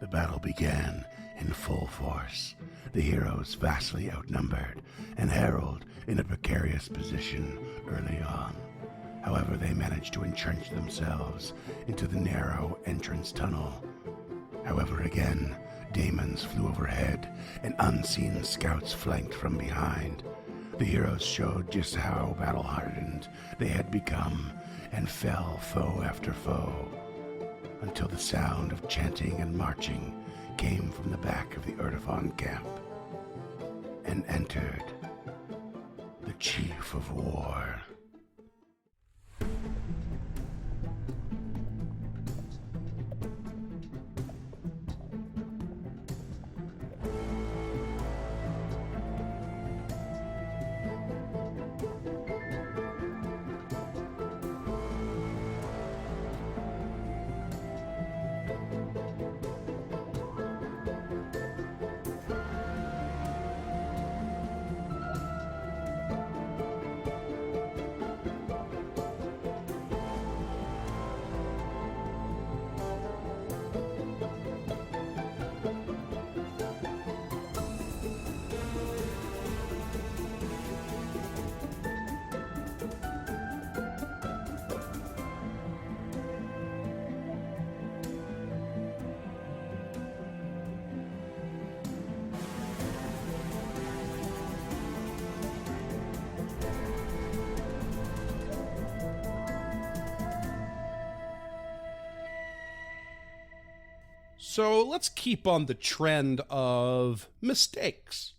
The battle began in full force, the heroes vastly outnumbered, and Harold in a precarious position early on. However, they managed to entrench themselves into the narrow entrance tunnel. However, again, demons flew overhead, and unseen scouts flanked from behind. The heroes showed just how battle-hardened they had become, and fell foe after foe, until the sound of chanting and marching came from the back of the Erdovon camp, and entered the Chief of War. So let's keep on the trend of mistakes.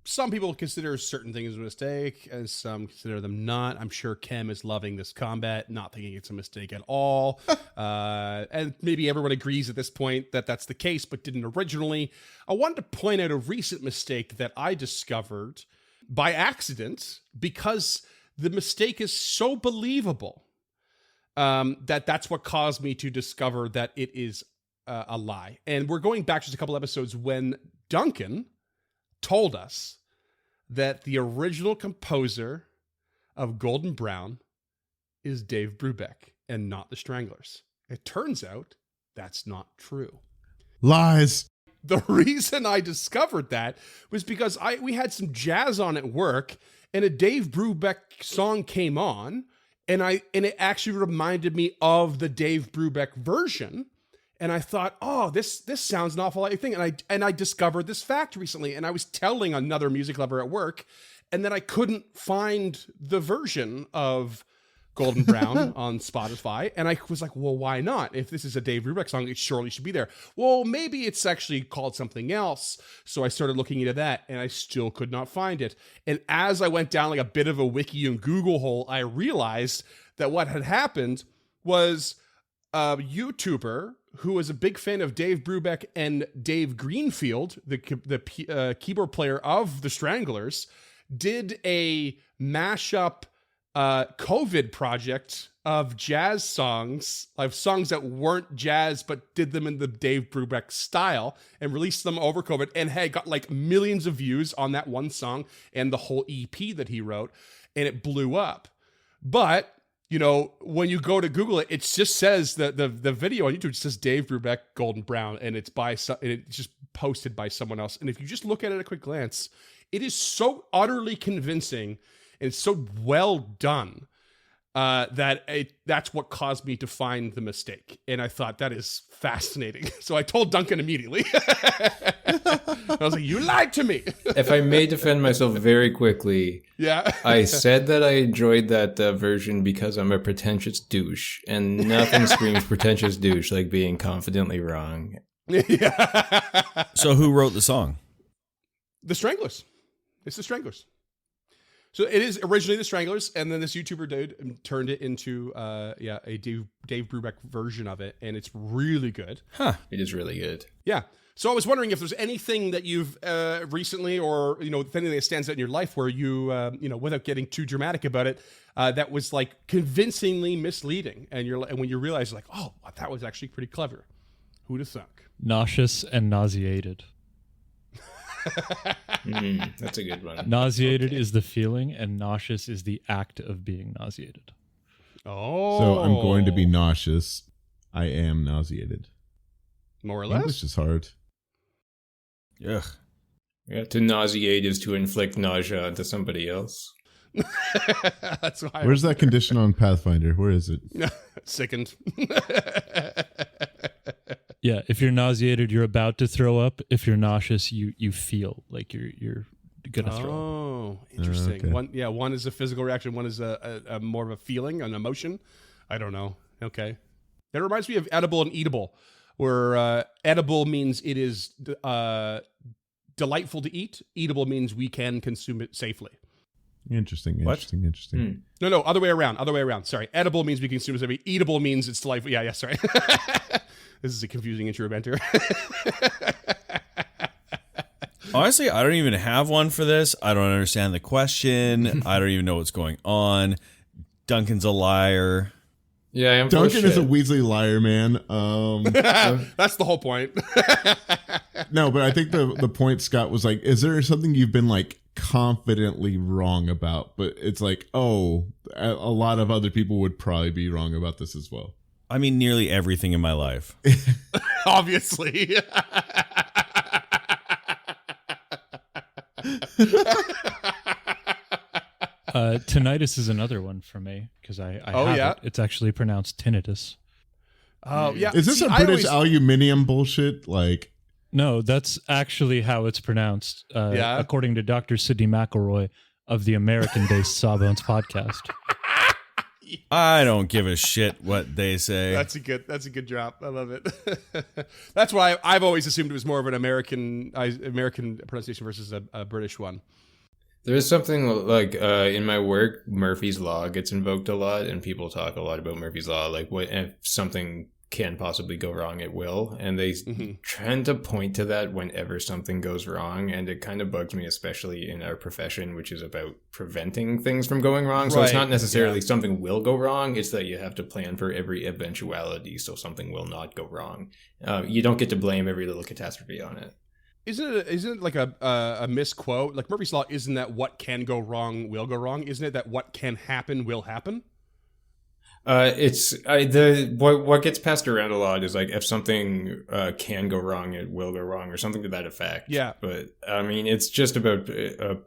Some people consider certain things a mistake, and some consider them not. I'm sure Kem is loving this combat, not thinking it's a mistake at all. And maybe everyone agrees at this point that that's the case, but didn't originally. I wanted to point out a recent mistake that I discovered by accident, because the mistake is so believable that's what caused me to discover that it is a lie. And we're going back just a couple episodes when Duncan told us that the original composer of Golden Brown is Dave Brubeck and not the Stranglers. It turns out that's not true. Lies. The reason I discovered that was because we had some jazz on at work, and a Dave Brubeck song came on, and it actually reminded me of the Dave Brubeck version. And I thought, oh, this sounds an awful lot like thing. And I discovered this fact recently, and I was telling another music lover at work, and then I couldn't find the version of Golden Brown on Spotify. And I was like, well, why not? If this is a Dave Brubeck song, it surely should be there. Well, maybe it's actually called something else. So I started looking into that, and I still could not find it. And as I went down like a bit of a wiki and Google hole, I realized that what had happened was a YouTuber who was a big fan of Dave Brubeck and Dave Greenfield, the keyboard player of the Stranglers, did a mashup COVID project of jazz songs, of songs that weren't jazz, but did them in the Dave Brubeck style and released them over COVID, and had got like millions of views on that one song and the whole EP that he wrote, and it blew up. But you know, when you go to Google it, it just says the video on YouTube says Dave Brubeck Golden Brown, and it's just posted by someone else. And if you just look at it at a quick glance, it is so utterly convincing and so well done that's what caused me to find the mistake. And I thought, that is fascinating. So I told Duncan immediately. I was like, you lied to me. If I may defend myself very quickly, yeah, I said that I enjoyed that version because I'm a pretentious douche, and nothing screams pretentious douche like being confidently wrong. Yeah. So who wrote the song? The Stranglers. It's the Stranglers. So it is originally the Stranglers, and then this YouTuber dude turned it into a Dave Brubeck version of it, and it's really good. Huh. It is really good. Yeah. So I was wondering if there's anything that you've recently, or if anything that stands out in your life where you without getting too dramatic about it, that was like convincingly misleading, and when you realize like, oh, that was actually pretty clever. Who'd have thunk? Nauseous and nauseated. That's a good one. Nauseated is the feeling, and nauseous is the act of being nauseated. Oh. So I'm going to be nauseous. I am nauseated. more or English less. is hard. Ugh. Yeah, to nauseate is to inflict nausea onto somebody else. That's why. Where's that condition on Pathfinder? Where is it? Sickened. Yeah, if you're nauseated, you're about to throw up. If you're nauseous, you feel like you're gonna throw up. Oh, interesting. Okay. One is a physical reaction. One is a more of a feeling, an emotion. I don't know. Okay, that reminds me of edible and eatable, where edible means it is delightful to eat. Eatable means we can consume it safely. Interesting. What? Interesting. No, other way around. Sorry, edible means we can consume it safely. Eatable means it's delightful. Yeah, sorry. This is a confusing intro banter. Honestly, I don't even have one for this. I don't understand the question. I don't even know what's going on. Duncan's a liar. Yeah, I am full of Duncan is a shit. Weasley liar, man. That's the whole point. No, but I think the point Scott was like, is there something you've been like confidently wrong about? But it's like, oh, a lot of other people would probably be wrong about this as well. I mean, nearly everything in my life. Obviously. Tinnitus is another one for me because I Oh, have yeah? it. It's actually pronounced tinnitus. Oh, yeah. Is this See, a I British always- aluminium bullshit? Like, No, that's actually how it's pronounced. Yeah? According to Dr. Sidney McElroy of the American-based Sawbones podcast. I don't give a shit what they say. That's a good drop. I love it. That's why I've always assumed it was more of an American pronunciation versus a British one. There is something like in my work, Murphy's Law gets invoked a lot, and people talk a lot about Murphy's Law. Like, what if something can possibly go wrong, it will. And they tend to point to that whenever something goes wrong. And it kind of bugs me, especially in our profession, which is about preventing things from going wrong. So it's Right, not necessarily something will go wrong. It's that you have to plan for every eventuality so something will not go wrong. You don't get to blame every little catastrophe on it. Isn't it like a misquote? Like Murphy's Law isn't that what can go wrong will go wrong? Isn't it that what can happen will happen? What gets passed around a lot is like if something can go wrong, it will go wrong, or something to that effect. Yeah. But I mean, it's just about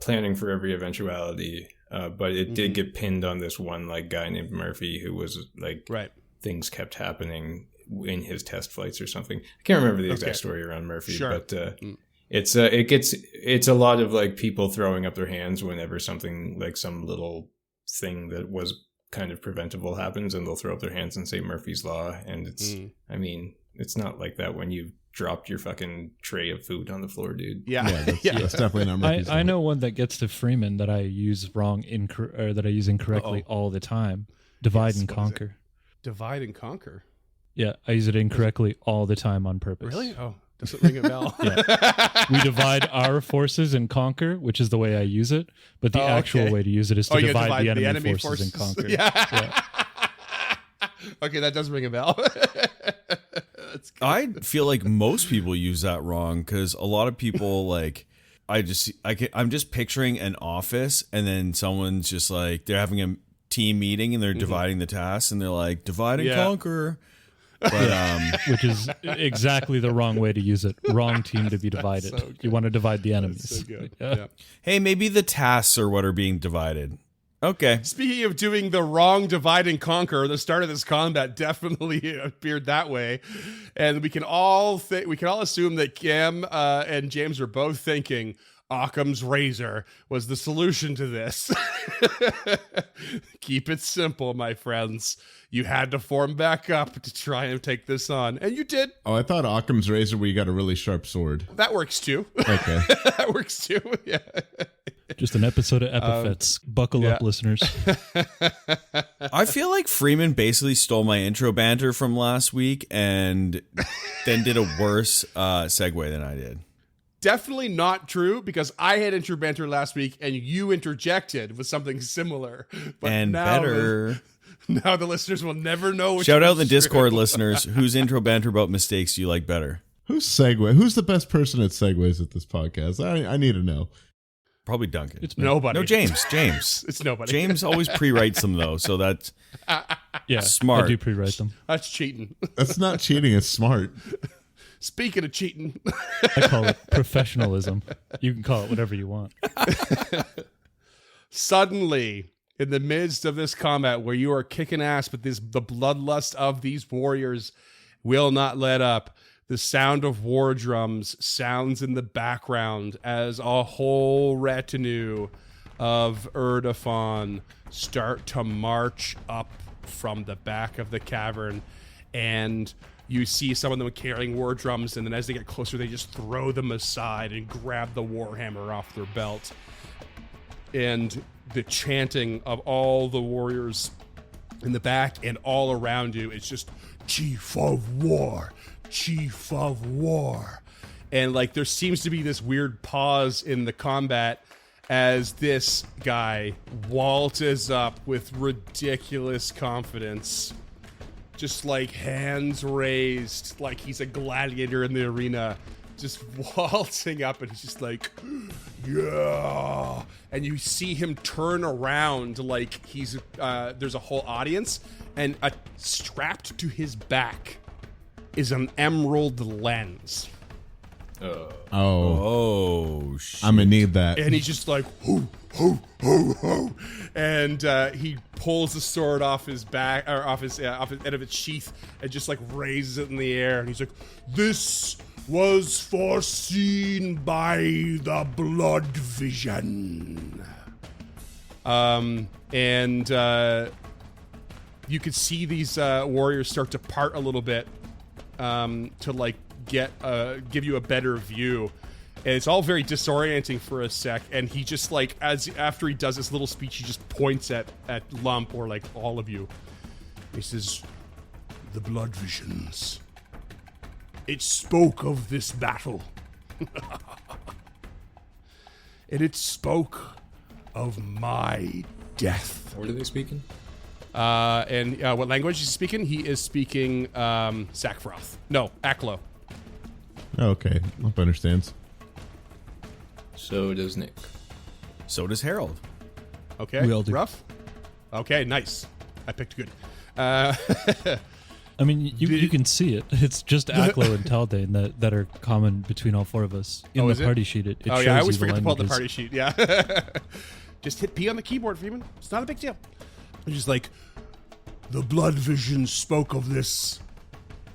planning for every eventuality. But it did get pinned on this one like guy named Murphy who was like Right. things kept happening in his test flights or something. I can't remember the exact Okay. story around Murphy, Sure. but it's a lot of like people throwing up their hands whenever something like some little thing that was kind of preventable happens, and they'll throw up their hands and say Murphy's Law. And it's, I mean, it's not like that when you dropped your fucking tray of food on the floor, dude. Yeah. yeah, that's definitely not Murphy's I Law. know one that gets to Freeman that I use that I use incorrectly all the time. Divide and Yes, what is it? conquer. Divide and conquer. Yeah, I use it incorrectly all the time on purpose. Really? Oh, doesn't ring a bell. We divide our forces and conquer, which is the way I use it. But the Oh, actual okay. way to use it is to you divide the enemy forces and conquer. Yeah. Okay, that does ring a bell. That's good. I feel like most people use that wrong because a lot of people like I'm just picturing an office and then someone's just like they're having a team meeting and they're dividing the tasks and they're like divide and Yeah. conquer. But Which is exactly the wrong way to use it. Wrong team to be divided. so good. You want to divide the enemies. So good. Yeah. Yeah. hey, maybe the tasks are what are being divided. Okay. Speaking of doing the wrong divide and conquer, the start of this combat definitely appeared that way, and we can all assume that Cam and James were both thinking Occam's razor was the solution to this. Keep it simple, my friends. You had to form back up to try and take this on, and you did. Oh, I thought Occam's razor where you got a really sharp sword. That works too. Okay. That works too. Yeah. Just an episode of Epithets. Buckle up, listeners. I feel like Freeman basically stole my intro banter from last week and then did a worse segue than I did. Definitely not true, because I had intro banter last week and you interjected with something similar. But And now better. now the listeners will never know. Which Shout out one's the Discord true. listeners. Whose intro banter about mistakes do you like better? Who's the best person at segues at this podcast? I need to know. Probably Duncan. It's me. Nobody. No, James. James. It's nobody. James always pre-writes them though, so that's Yeah, smart. I do pre-write them. That's cheating. That's not cheating. It's smart. Speaking of cheating, I call it professionalism. You can call it whatever you want. suddenly, in the midst of this combat where you are kicking ass, but the bloodlust of these warriors will not let up. The sound of war drums sounds in the background as a whole retinue of Erdafon start to march up from the back of the cavern, and you see some of them carrying war drums, and then as they get closer, they just throw them aside and grab the warhammer off their belt. And the chanting of all the warriors in the back and all around you, it's just, Chief of War, Chief of War. And like there seems to be this weird pause in the combat as this guy waltzes up with ridiculous confidence, just like hands raised, like he's a gladiator in the arena, just waltzing up, and he's just like, yeah. And you see him turn around like he's there's a whole audience, and strapped to his back is an emerald lens. Oh, shit. I'm gonna need that. And he's just like, hoo, hoo, hoo, hoo. And he pulls the sword off his back, or off his end of its sheath, and just like raises it in the air. And he's like, this was foreseen by the blood vision. And you could see these warriors start to part a little bit to like give you a better view. And it's all very disorienting for a sec, and he just like after he does this little speech, he just points at Lump, or like all of you. He says, the blood visions, it spoke of this battle. And it spoke of my death. What are they speaking? And what language is he speaking? He is speaking Sackfroth. No, Aklo. Okay, Lump understands. So does Nick. So does Harold. Okay, We all do. Rough? Okay, nice. I picked good. I mean, you can see it. It's just Aklo and Taldane that are common between all four of us. In is the it? party sheet, it Oh shows yeah, I you always the forget to pull up the languages. party sheet. Yeah. Just hit P on the keyboard, Freeman. It's not a big deal. It's just like, the blood vision spoke of this,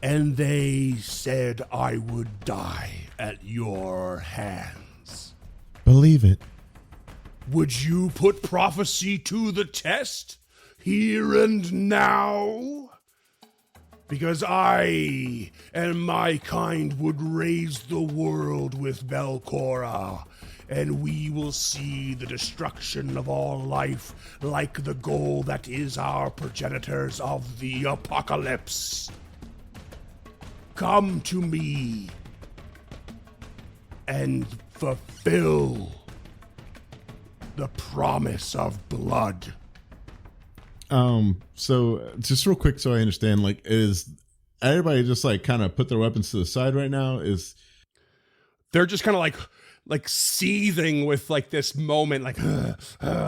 and they said I would die at your hands. Believe it. Would you put prophecy to the test here and now? Because I and my kind would raise the world with Belcora, and we will see the destruction of all life like the goal that is our progenitors of the apocalypse. Come to me and fulfill the promise of blood. So just real quick, so I understand, like, is everybody just like kind of put their weapons to the side right now? Is They're just kind of like seething with like this moment, like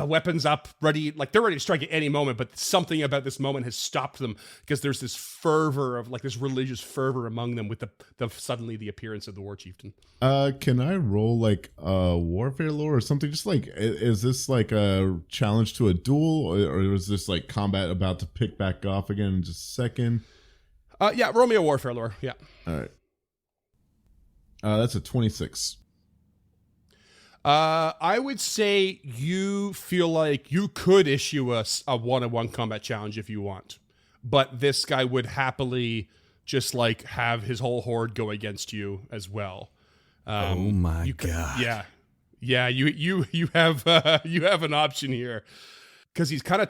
weapons up, ready, like they're ready to strike at any moment, but something about this moment has stopped them because there's this fervor of like this religious fervor among them with the suddenly the appearance of the war chieftain. can I roll like warfare lore or something? Just like, is this like a challenge to a duel, or is this like combat about to pick back off again in just a second? Yeah, roll me a warfare lore. Yeah. All right. That's a 26. I would say you feel like you could issue us a one-on-one combat challenge if you want, but this guy would happily just like have his whole horde go against you as well. Oh my you could- God. Yeah. You have an option here because he's kind of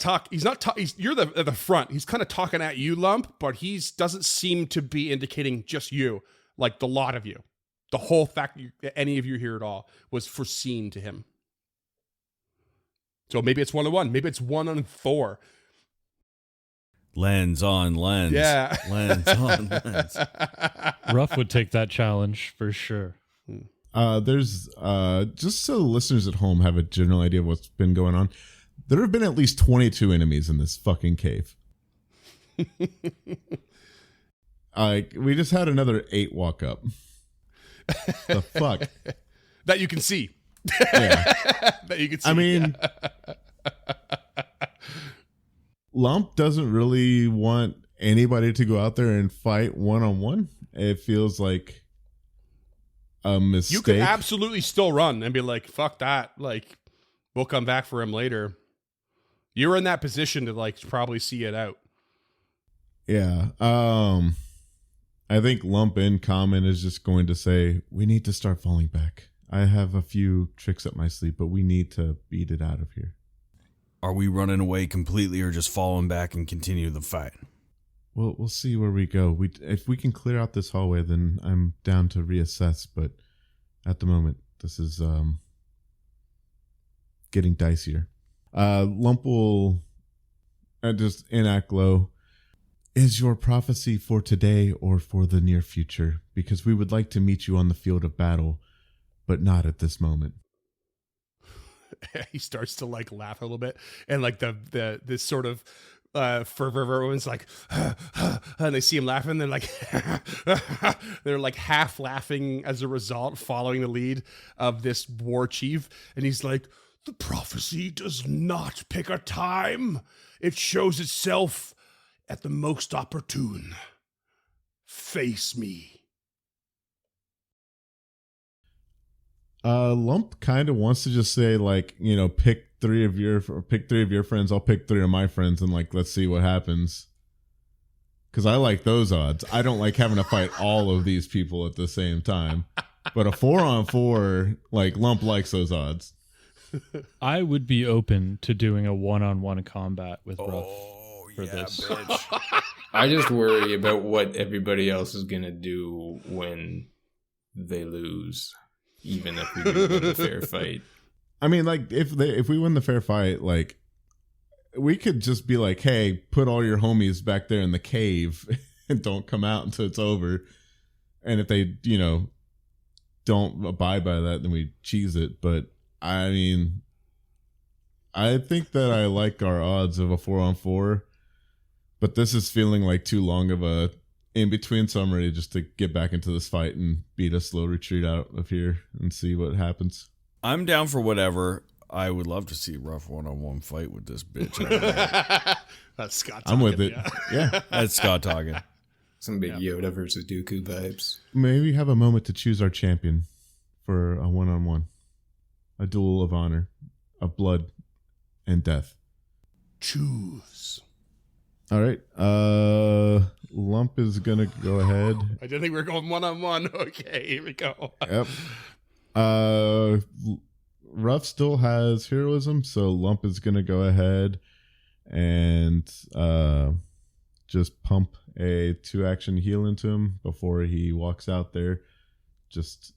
you're at the front. He's kind of talking at you, Lump, but he doesn't seem to be indicating just you, like the lot of you. The whole fact any of you here at all was foreseen to him. So maybe it's 1-on-1. Maybe it's 1-on-4. Lens on lens. Yeah. Lens on lens. Ruff would take that challenge for sure. There's just so listeners at home have a general idea of what's been going on. There have been at least 22 enemies in this fucking cave. Like, we just had another 8 walk up. The fuck? That you can see. Yeah. That you can see. I mean, Lump doesn't really want anybody to go out there and fight one-on-one. It feels like a mistake. You could absolutely still run and be like, fuck that. Like, we'll come back for him later. You're in that position to like probably see it out. Yeah. I think Lump in common is just going to say, we need to start falling back. I have a few tricks up my sleeve, but we need to beat it out of here. Are we running away completely or just falling back and continue the fight? Well, we'll see where we go. If we can clear out this hallway, then I'm down to reassess. But at the moment, this is getting dicier. Lump will just enact low. Is your prophecy for today or for the near future? Because we would like to meet you on the field of battle, but not at this moment. He starts to like laugh a little bit, and like this sort of fervor of everyone's like, and they see him laughing. They're like, they're like half laughing as a result, following the lead of this war chief. And he's like, the prophecy does not pick a time. It shows itself at the most opportune. Face me. Lump kind of wants to just say, like, you know, pick three of your friends. I'll pick 3 of my friends, and like, let's see what happens. Because I like those odds. I don't like having to fight all of these people at the same time. But a 4-on-4, like, Lump likes those odds. I would be open to doing a 1-on-1 combat with Ruff for this. Bitch. I just worry about what everybody else is gonna do when they lose, even if we do win a fair fight. I mean, like, if we win the fair fight, like, we could just be like, hey, put all your homies back there in the cave and don't come out until it's over. And if they, you know, don't abide by that, then we cheese it. But I mean, I think that I like our odds of a 4-on-4, but this is feeling like too long of a in between, so I'm ready just to get back into this fight and beat a slow retreat out of here and see what happens. I'm down for whatever. I would love to see Ruff 1-on-1 fight with this bitch. That's Scott. I'm with it. Yeah. That's Scott talking. Some big Yoda versus Dooku vibes. Maybe have a moment to choose our champion for a 1-on-1. A duel of honor, of blood and death. Choose. All right. Lump is gonna go ahead. I didn't think we were going 1-on-1. Okay, here we go. Yep. Ruff still has heroism, so Lump is gonna go ahead and just pump a 2-action heal into him before he walks out there.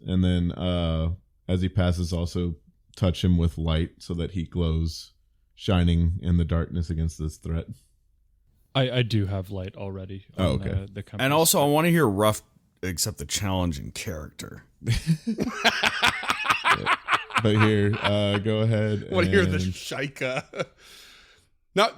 And then as he passes, also touch him with light so that he glows, shining in the darkness against this threat. I do have light already. On okay. The compass. And also, I want to hear Ruff accept the challenge in character. But here, go ahead. I want to hear the Shika. Now,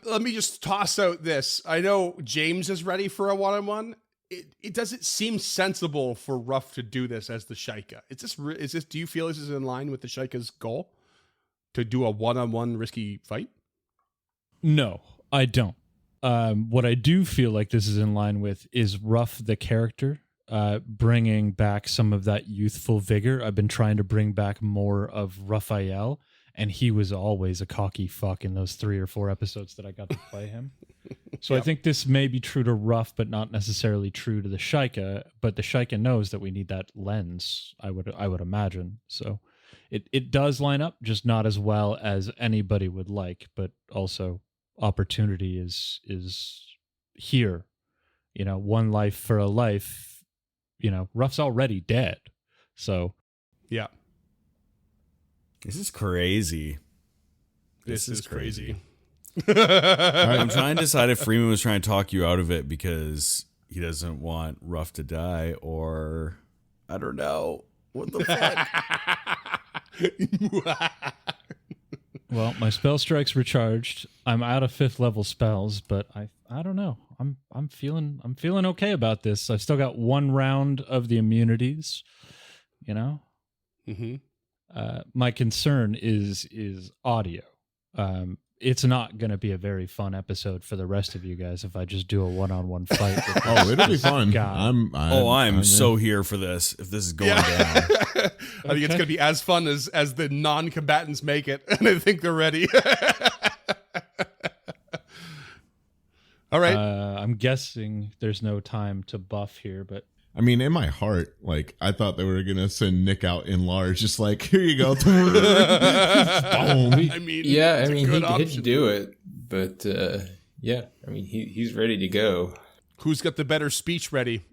let me just toss out this. I know James is ready for a 1-on-1. It doesn't seem sensible for Ruff to do this as the Shika. Is this? Do you feel this is in line with the Shika's goal to do a 1-on-1 risky fight? No, I don't. What I do feel like this is in line with is Ruff the character, bringing back some of that youthful vigor. I've been trying to bring back more of Raphael, and he was always a cocky fuck in those 3 or 4 episodes that I got to play him. So Yep. I think this may be true to Ruff, but not necessarily true to the Shika. But the Shika knows that we need that lens, I would imagine. So it does line up, just not as well as anybody would like, but also opportunity is here. You know, one life for a life. You know, Ruff's already dead. So Yeah, This is crazy. this is crazy. I'm trying to decide if Freeman was trying to talk you out of it because he doesn't want Ruff to die, or I don't know. What the fuck? well, my spell strike's recharged. I'm out of 5th level spells, but I don't know. I'm feeling okay about this. I've still got one round of the immunities, you know. Mm-hmm. My concern is audio. It's not going to be a very fun episode for the rest of you guys if I just do a one-on-one fight. With Oh, it'll be fun. guy. I'm so here for this. If this is going down, I think it's going to be as fun as the non-combatants make it, and I think they're ready. All right. I'm guessing there's no time to buff here, but I mean, in my heart, like I thought they were gonna send Nick out in large, just like here you go. I mean, Yeah, it's I a mean, good he'd option. do it, but yeah, I mean, he's ready to go. Who's got the better speech ready?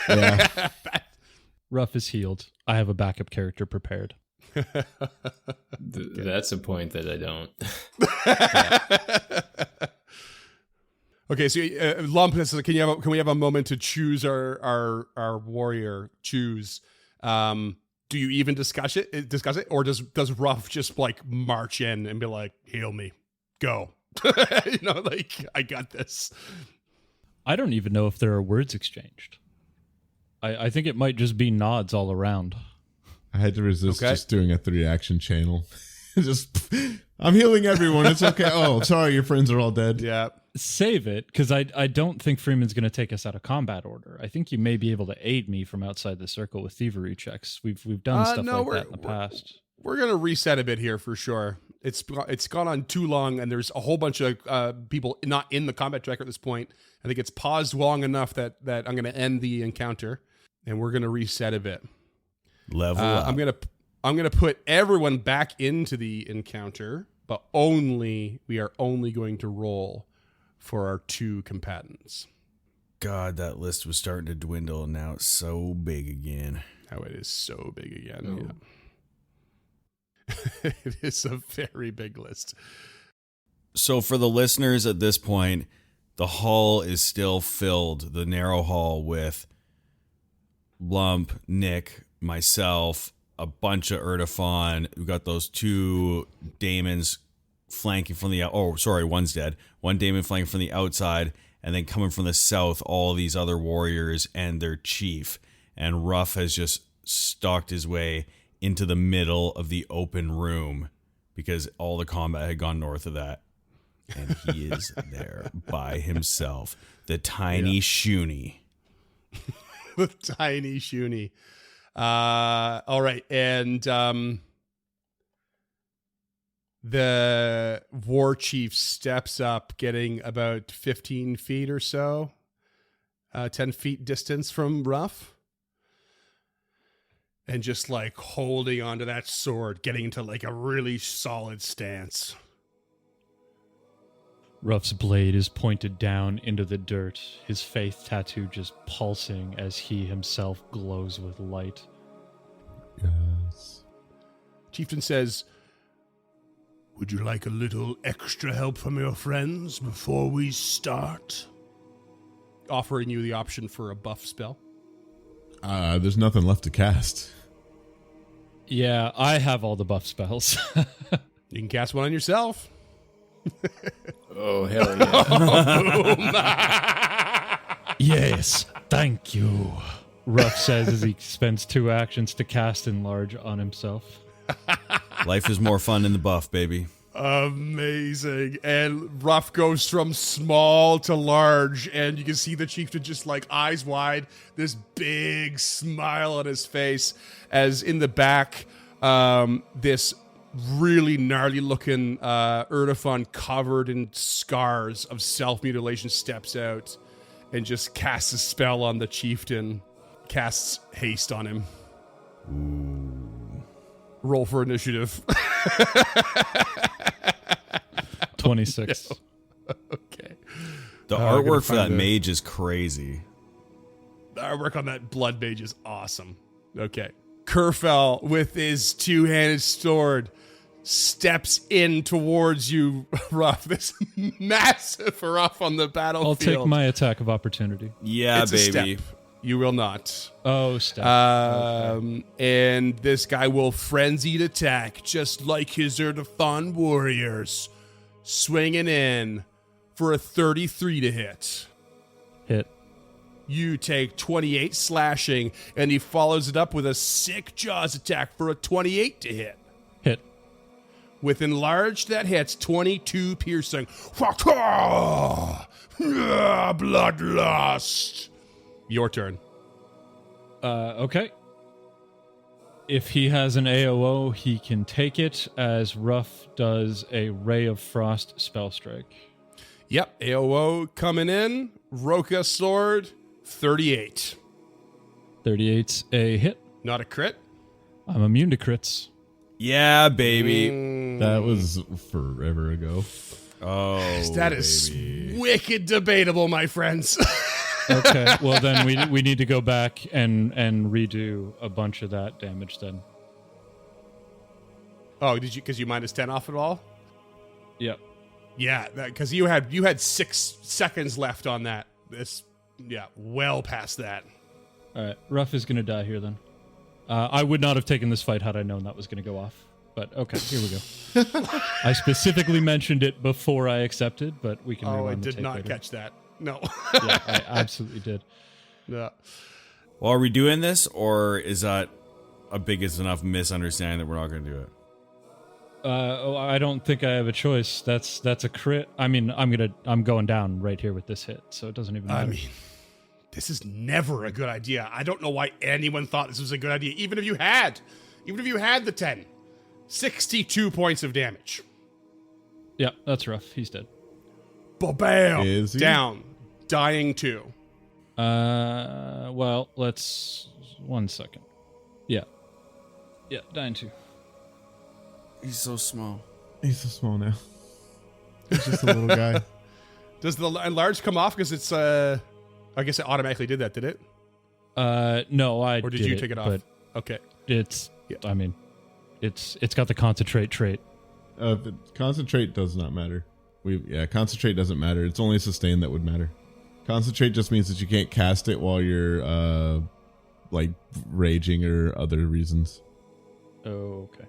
Yeah. Ruff is healed. I have a backup character prepared. That's a point that I don't. Okay, so Lump, can we have a moment to choose our warrior? Choose. Do you even discuss it, or does Ruff just like march in and be like, "Heal me, go"? Like I got this. I don't even know if there are words exchanged. I think it might just be nods all around. I had to resist Okay. just doing a 3-action channel. Just, I'm healing everyone. It's okay. Oh, sorry, your friends are all dead. Yeah. Save it, because I don't think Freeman's going to take us out of combat order. I think you may be able to aid me from outside the circle with thievery checks. We've done stuff no, like that in the past. We're gonna reset a bit here for sure. It's gone on too long, and there's a whole bunch of people not in the combat tracker at this point. I think it's paused long enough that I'm gonna end the encounter, and we're gonna reset a bit. level up. I'm gonna put everyone back into the encounter, but we are only going to roll for our 2 combatants. God, that list was starting to dwindle, and now it's so big again. How it is so big again. Yeah. It is a very big list. So for the listeners at this point, the hall is still filled, the narrow hall, with Lump, Nick, myself, a bunch of Erdefon. We've got those 2 daemons flanking from the one's dead. One daemon flanking from the outside, and then coming from the south, all these other warriors and their chief. And Ruff has just stalked his way into the middle of the open room because all the combat had gone north of that. And he is there by himself. The tiny Shuni. The tiny Shuni. All right. And the war chief steps up, getting about 15 feet or so, 10 feet distance from Ruff. And just like holding onto that sword, getting into like a really solid stance. Ruff's blade is pointed down into the dirt, his faith tattoo just pulsing as he himself glows with light. Yes. Chieftain says, "Would you like a little extra help from your friends before we start?" Offering you the option for a buff spell. There's nothing left to cast. Yeah, I have all the buff spells. You can cast one on yourself. Oh, hell yeah. Yes, thank you. Ruff says as he spends 2 actions to cast Enlarge on himself. Life is more fun in the buff, baby. Amazing. And Ruff goes from small to large, and you can see the chieftain just like eyes wide, this big smile on his face, as in the back, this really gnarly looking Erdefon covered in scars of self-mutilation steps out and just casts a spell on the chieftain, casts haste on him. Roll for initiative. 26. Okay. The I gotta artwork for that find mage is crazy. The artwork on that blood mage is awesome. Okay. Kerfell, with his 2-handed sword, steps in towards you, Ruff. This massive Ruff on the battlefield. I'll take my attack of opportunity. Yeah, It's a baby. step. You will not. Oh, step. And this guy will frenzied attack, just like his Erdefon warriors. Swinging in for a 33 to hit. You take 28 slashing, and he follows it up with a sick Jaws attack for a 28 to hit. Hit. With enlarged, that hits 22 piercing. Bloodlust. Your turn. Okay. If he has an AOO, he can take it as Ruff does a Ray of Frost spell strike. Yep, AOO coming in. Roka sword, 38. 38's a hit. Not a crit. I'm immune to crits. Yeah, baby. That was forever ago. Oh, That is baby. wicked debatable, my friends. Okay, well then we need to go back and redo a bunch of that damage then. Oh, did you? Because you minus 10 off it all? Yep. Yeah, because you had 6 seconds left on that. Well past that. All right, Ruff is gonna die here then. I would not have taken this fight had I known that was gonna go off. But okay, here we go. I specifically mentioned it before I accepted, but we can. Oh, I rewind the did tape not later. catch that. No. Yeah, I absolutely did. No. Well, are we doing this, or is that a big enough misunderstanding that we're not going to do it? I don't think I have a choice. That's a crit. I mean, I'm going down right here with this hit, so it doesn't even matter. I mean, this is never a good idea. I don't know why anyone thought this was a good idea, even if you had the 10. 62 points of damage. Yeah, that's rough. He's dead. Ba-bam! Is he? Down. Dying 2. Well, let's 1 second. Yeah, dying 2. He's so small. He's so small now. He's just a little guy. Does the enlarge come off because it's I guess it automatically did that, did it? No, Or did you take it off? But Okay. it's. Yeah. I mean, it's got the concentrate trait. Concentrate does not matter. Concentrate doesn't matter. It's only sustain that would matter. Concentrate just means that you can't cast it while you're like raging or other reasons. Oh, okay.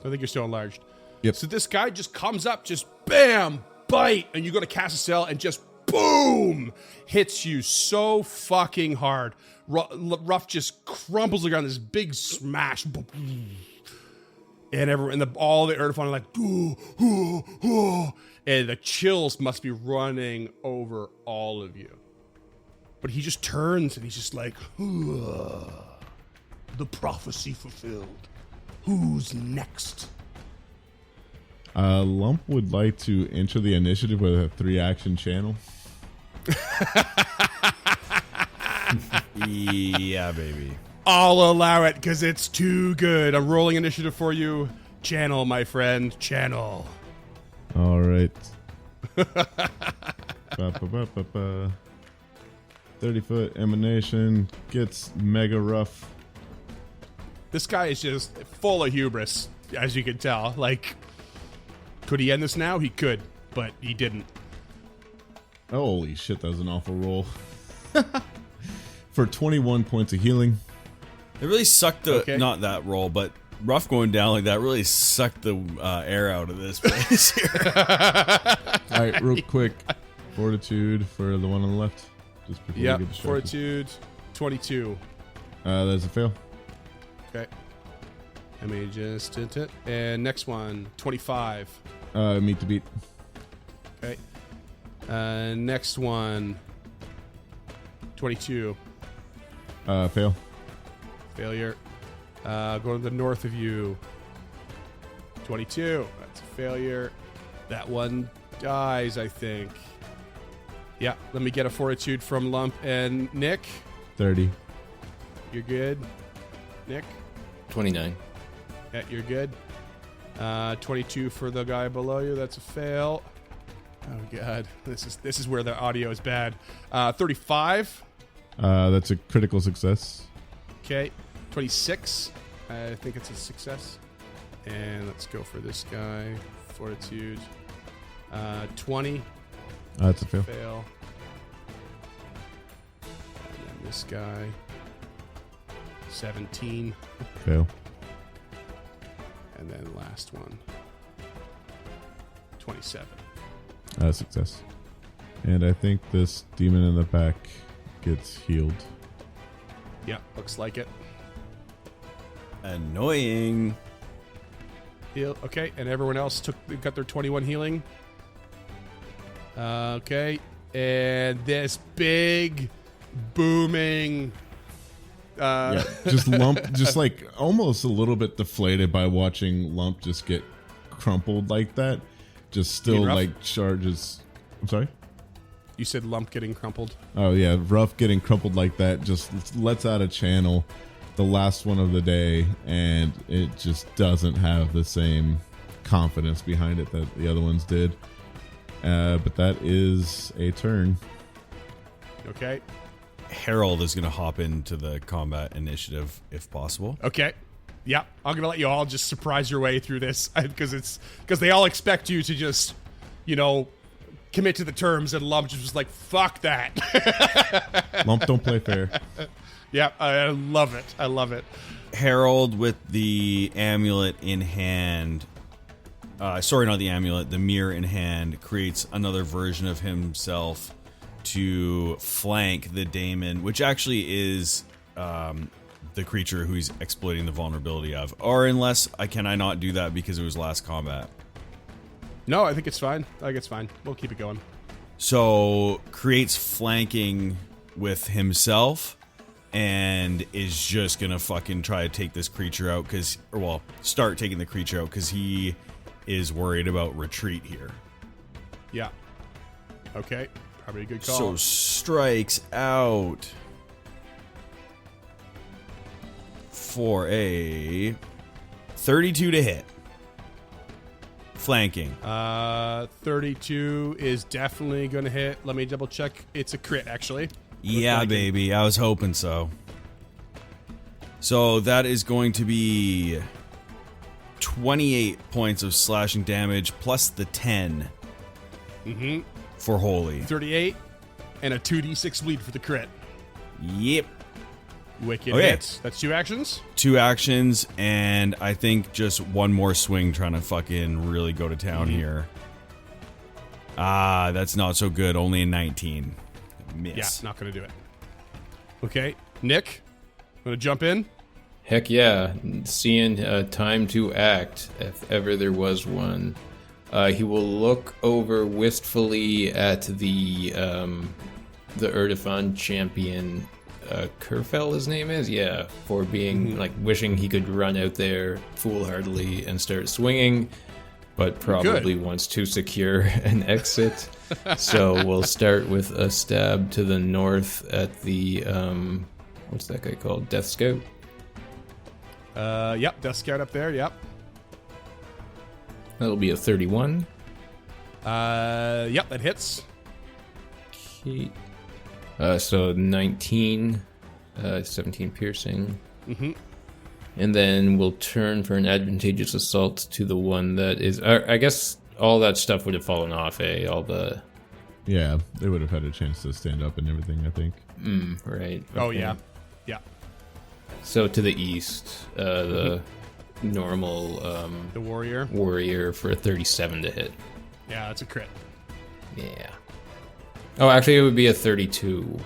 I think you're still enlarged. Yep. So this guy just comes up, just bam, bite, and you go to cast a spell and just boom, hits you so fucking hard. Ruff just crumples around this big smash. And all the Erdefon are like, ooh, ooh, ooh. And the chills must be running over all of you. But he just turns and he's just like, the prophecy fulfilled. Who's next? Lump would like to enter the initiative with a 3-action channel. Yeah, baby. I'll allow it because it's too good. I'm rolling initiative for you. Channel, my friend. Channel. All right. 30-foot emanation gets mega rough. This guy is just full of hubris, as you can tell. Like, could he end this now? He could, but he didn't. Holy shit, that was an awful roll. For 21 points of healing. It really sucked Okay. not that roll, but Ruff going down like that really sucked the air out of this place here. All right, real quick. Fortitude for the one on the left. Just before Yep, we get distracted. Fortitude, 22. That's a fail. Okay. Let me just... And next one, 25. Meet the beat. Okay. Next one, 22. Fail. Failure. Go to the north of you. 22. That's a failure. That one dies, I think. Yeah, let me get a fortitude from Lump and Nick. 30. You're good. Nick? 29. Yeah, you're good. 22 for the guy below you. That's a fail. Oh god, this is where the audio is bad. 35. That's a critical success. Okay. 26. I think it's a success. And let's go for this guy. Fortitude. 20. That's a fail. Fail. And then this guy. 17. Fail. And then last one. 27. Success. And I think this demon in the back gets healed. Yeah, looks like it. Annoying. Heal. Okay, and everyone else got their 21 healing. Okay, and this big booming. Yeah, just Lump, just like almost a little bit deflated by watching Lump just get crumpled like that. Just still Rough? like charges. I'm sorry. You said Lump getting crumpled. Oh yeah, Rough getting crumpled like that just lets out a channel, the last one of the day, and it just doesn't have the same confidence behind it that the other ones did. But that is a turn. Okay. Harold is going to hop into the combat initiative if possible. Okay. Yeah, I'm gonna let you all just surprise your way through this because they all expect you to just, commit to the terms, and Lump just was like, "Fuck that." Lump don't play fair. Yeah, I love it. I love it. Harold with the amulet in hand. Sorry, not the amulet. The mirror in hand creates another version of himself to flank the daemon, which actually is the creature who he's exploiting the vulnerability of. Or unless can I not do that because it was last combat? No, I think it's fine. We'll keep it going. So creates flanking with himself and is just gonna fucking try to take this creature out start taking the creature out because he is worried about retreat here. Yeah. Okay. Probably a good So call. strikes out for a 32 to hit. Flanking. 32 is definitely going to hit. Let me double check. It's a crit, actually. Yeah, flanking. baby. I was hoping so. So that is going to be 28 points of slashing damage plus the 10 for Holy. 38 and a 2d6 bleed for the crit. Yep. Wicked Okay. hits. That's 2 actions. 2 actions, and I think just one more swing trying to fucking really go to town here. That's not so good. Only a 19. Miss. Yeah, not going to do it. Okay. Nick, going to jump in? Heck yeah. Seeing time to act, if ever there was one. He will look over wistfully at the Urdefon champion, Kerfell, his name is? Yeah, for being, wishing he could run out there foolhardily and start swinging, but probably wants to secure an exit. So we'll start with a stab to the north at the, what's that guy called? Death Scout? Yep, Death Scout up there, yep. That'll be a 31. Yep, that hits. Okay. So 19, 17 piercing. And then we'll turn for an advantageous assault to the one that is... I guess all that stuff would have fallen off, All the... Yeah, they would have had a chance to stand up and everything, I think. Right. Oh, okay. yeah. Yeah. So to the east, the normal The warrior. warrior for a 37 to hit. Yeah, that's a crit. Yeah. Oh, actually, it would be a 32.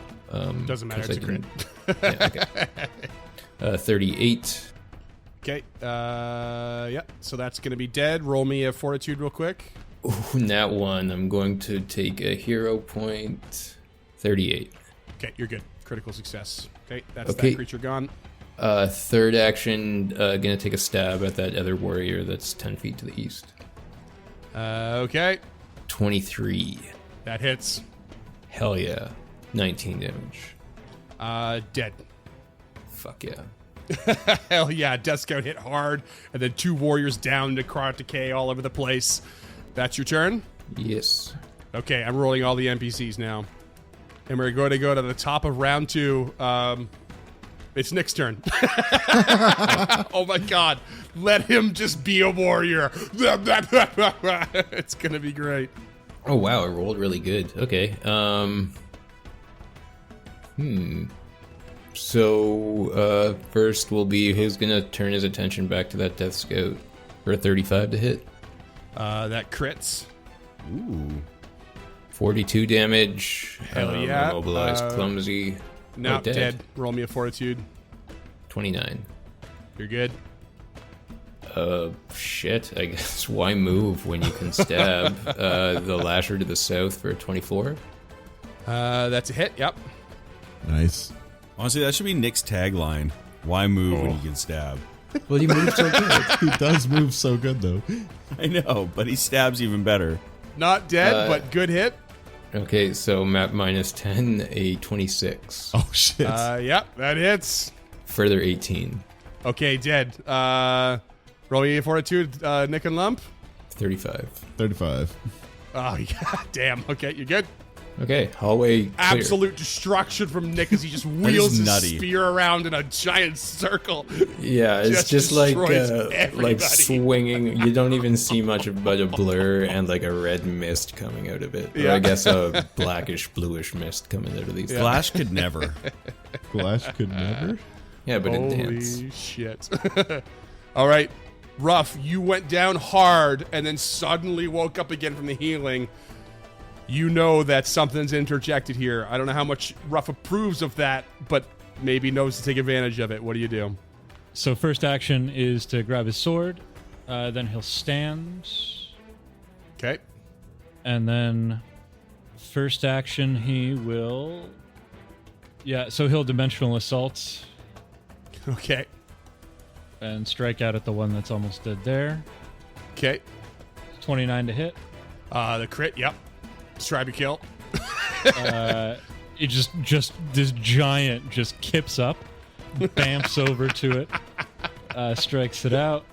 Doesn't matter, 'cause it's I a crit. didn't- yeah, okay. 38. Okay, yeah, so that's going to be dead. Roll me a fortitude real quick. Ooh, nat 1. I'm going to take a hero point. 38. Okay, you're good. Critical success. Okay, that's Okay. that creature gone. Third action, gonna take a stab at that other warrior that's 10 feet to the east. Okay, 23. that hits. Hell yeah. 19 damage. Dead. Fuck yeah. Hell yeah, Death Scout hit hard, and then 2 warriors down, necrotic decay all over the place. That's your turn? Yes. Okay, I'm rolling all the NPCs now. And we're going to go to the top of round 2. It's Nick's turn. Oh my god. Let him just be a warrior. It's going to be great. Oh wow, it rolled really good. Okay. So first will be who's gonna turn his attention back to that Death Scout for a 35 to hit. That crits. Ooh. 42 damage. Hell yeah. Immobilized, clumsy. Now Oh, dead. dead. Roll me a fortitude. 29. You're good. Shit. I guess why move when you can stab? The lasher to the south for 24. That's a hit. Yep. Nice. Honestly, that should be Nick's tagline. Why move when you can stab? Well, you moved so good. He does move so good though. I know, but he stabs even better. Not dead, but good hit. Okay, so map minus 10, a 26. Oh shit. Yep, that hits. Further 18. Okay, dead. Roll me a fortitude, Nick and Lump. 35. 35. Oh, yeah. Damn. Okay, you're good. Okay, hallway clear. Absolute destruction from Nick as he just wheels his nutty. spear around in a giant circle. Yeah, it's just like destroys swinging. You don't even see much but a blur and like a red mist coming out of it. Or Yeah. I guess a blackish, bluish mist coming out of these. things. Flash could never. Flash could never. Yeah, but it Holy dance. shit. All right. Ruff, you went down hard and then suddenly woke up again from the healing. You know that something's interjected here. I don't know how much Ruff approves of that, but maybe knows to take advantage of it. What do you do? So first action is to grab his sword. Then he'll stand. Okay. And then first action he will... Yeah, so he'll dimensional assault Okay. and strike out at the one that's almost dead there. Okay. 29 to hit. The crit, yep. Stripe your kill. It just this giant just kips up, bamps over to it, strikes it out.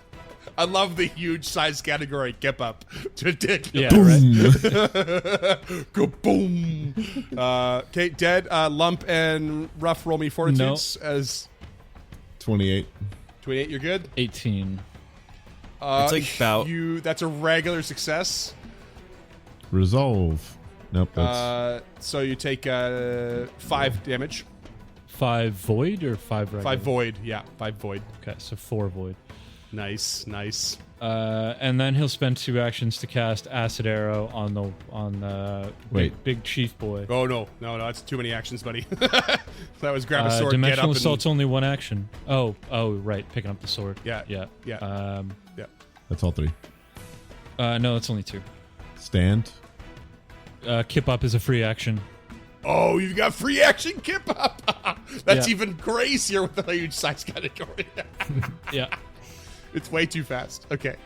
I love the huge size category. Kip up. Ridiculous. Yeah, right. Go boom. Okay, dead. Lump and Ruff roll me fortitudes as 28. 28. You're good. 18. It's like about- That's a regular success. Resolve. Nope. That's So you take 5 damage. 5 void or 5 regular? 5 void. Yeah, 5 void. Okay, so 4 void. Nice, nice. And then he'll spend 2 actions to cast Acid Arrow on the Wait. big chief boy. Oh no, that's too many actions, buddy. That was grab a sword, get up, Dimensional and Assault's only 1 action. Oh, right, picking up the sword. Yeah, Yeah. yeah. that's all 3. No, it's only 2. Stand. Kip up is a free action. Oh, you've got free action kip up. That's Yeah. even crazier with the huge size category. Yeah. It's way too fast. Okay.